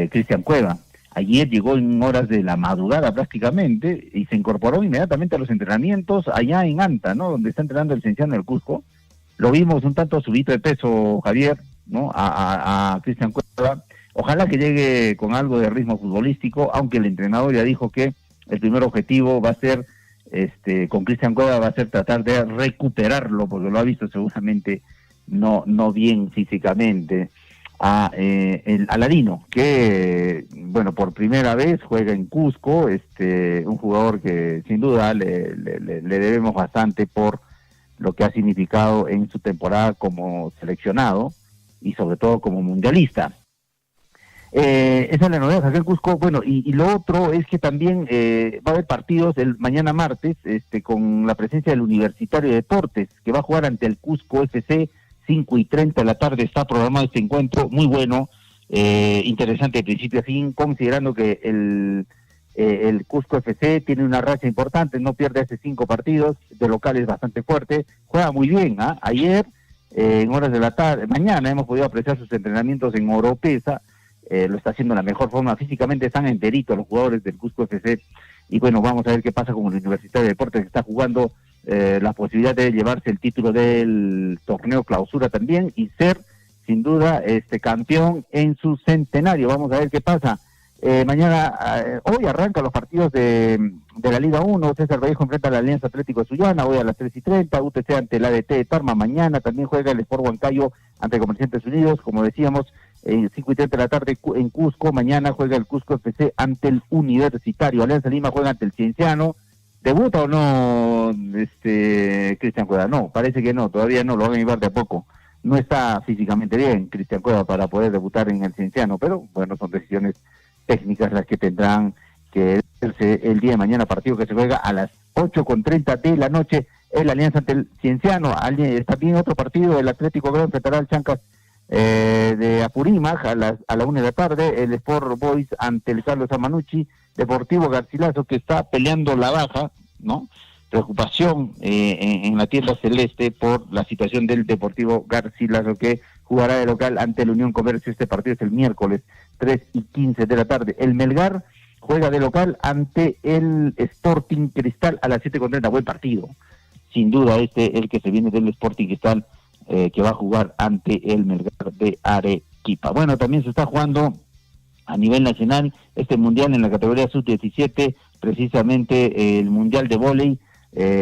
Cristian Cueva. Ayer llegó en horas de la madrugada prácticamente y se incorporó inmediatamente a los entrenamientos allá en Anta, ¿no? Donde está entrenando el Cienciano del Cusco. Lo vimos un tanto subido de peso, Javier, ¿no? A Cristian Cueva. Ojalá que llegue con algo de ritmo futbolístico, aunque el entrenador ya dijo que el primer objetivo va a ser, con Cristian Cueva, va a ser tratar de recuperarlo, porque lo ha visto seguramente no bien físicamente. El Aladino, que, bueno, por primera vez juega en Cusco, un jugador que sin duda le debemos bastante por lo que ha significado en su temporada como seleccionado y sobre todo como mundialista. Esa es la novedad acá en Cusco. Bueno, y lo otro es que también va a haber partidos el mañana martes con la presencia del Universitario de Deportes, que va a jugar ante el Cusco FC. 5:30 de la tarde está programado este encuentro, muy bueno, interesante de principio a fin, considerando que el Cusco FC tiene una racha importante, no pierde hace 5 partidos, de local es bastante fuerte, juega muy bien. Ayer, en horas de la tarde, mañana hemos podido apreciar sus entrenamientos en Oropesa, lo está haciendo de la mejor forma, físicamente están enteritos los jugadores del Cusco FC, y bueno, vamos a ver qué pasa con el Universitario de Deportes, que está jugando la posibilidad de llevarse el título del torneo clausura también y ser sin duda campeón en su centenario. Vamos a ver qué pasa. Hoy arrancan los partidos de la Liga 1. César Vallejo enfrenta a la Alianza Atlético de Sullana, hoy a las 3:30, UTC ante el ADT de Tarma. Mañana también juega el Sport Huancayo ante Comerciantes Unidos, como decíamos, 5:30 de la tarde en Cusco. Mañana juega el Cusco FC ante el Universitario. Alianza Lima juega ante el Cienciano. ¿Debuta o no Cristian Cueva? No, parece que no, todavía no, lo van a llevar de a poco. No está físicamente bien Cristian Cueva para poder debutar en el Cienciano, pero bueno, son decisiones técnicas las que tendrán que verse el día de mañana, partido que se juega a las 8:30 de la noche, el Alianza ante el Cienciano. También otro partido, el Atlético Grau enfrentará al Chancas de Apurímac a la 1 de la tarde, el Sport Boys ante el Carlos Amanucci, Deportivo Garcilaso, que está peleando la baja, ¿no? Preocupación en la tienda celeste por la situación del Deportivo Garcilaso, que jugará de local ante la Unión Comercio. Este partido es el miércoles 3:15 de la tarde. El Melgar juega de local ante el Sporting Cristal a las 7:30. Buen partido, sin duda el que se viene del Sporting Cristal, que va a jugar ante el Melgar de Arequipa. Bueno, también se está jugando a nivel nacional este mundial en la categoría sub-17, precisamente el mundial de vóley.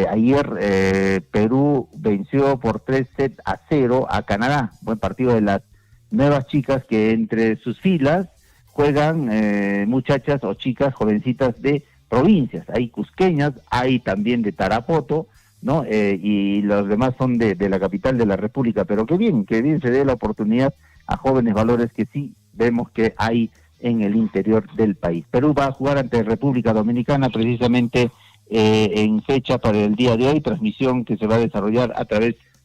Ayer Perú venció por 3-0 a Canadá. Buen partido de las nuevas chicas que entre sus filas juegan muchachas o chicas jovencitas de provincias. Hay cusqueñas, hay también de Tarapoto, ¿no? Y los demás son de la capital de la República, pero que bien se dé la oportunidad a jóvenes valores que sí vemos que hay en el interior del país. Perú va a jugar ante República Dominicana precisamente en fecha para el día de hoy, transmisión que se va a desarrollar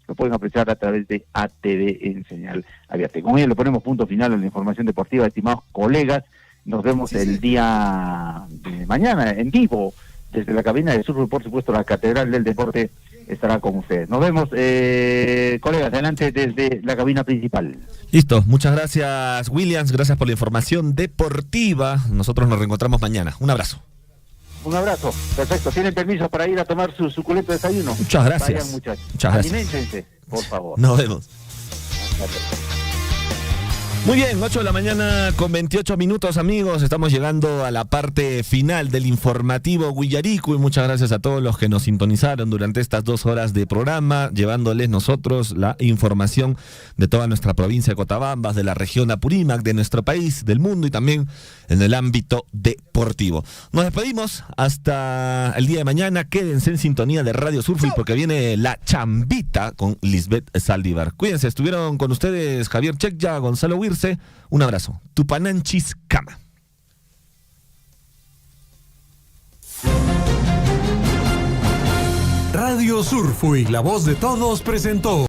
lo pueden apreciar a través de ATV en señal abierta. Con ello le ponemos punto final a la información deportiva, estimados colegas. Nos vemos el día de mañana en vivo desde la cabina de Surf, por supuesto la Catedral del Deporte estará con ustedes. Nos vemos, colegas, adelante desde la cabina principal. Listo, muchas gracias Williams, gracias por la información deportiva. Nosotros nos reencontramos mañana. Un abrazo. Un abrazo, perfecto. ¿Tienen permiso para ir a tomar su suculento desayuno? Muchas gracias. Vayan, muchachos. Muchas gracias. Aliméntense, por favor. Nos vemos. Muy bien, 8 de la mañana con 28 minutos, amigos. Estamos llegando a la parte final del informativo Huillarico y muchas gracias a todos los que nos sintonizaron durante estas 2 horas de programa, llevándoles nosotros la información de toda nuestra provincia de Cotabambas, de la región Apurímac, de nuestro país, del mundo y también en el ámbito deportivo. Nos despedimos hasta el día de mañana. Quédense en sintonía de Radio Surfing porque viene La Chambita con Lisbeth Saldívar. Cuídense, estuvieron con ustedes Javier Checya, Gonzalo Wirce. Un abrazo. Tupananchis Cama. Radio Surfing, la voz de todos, presentó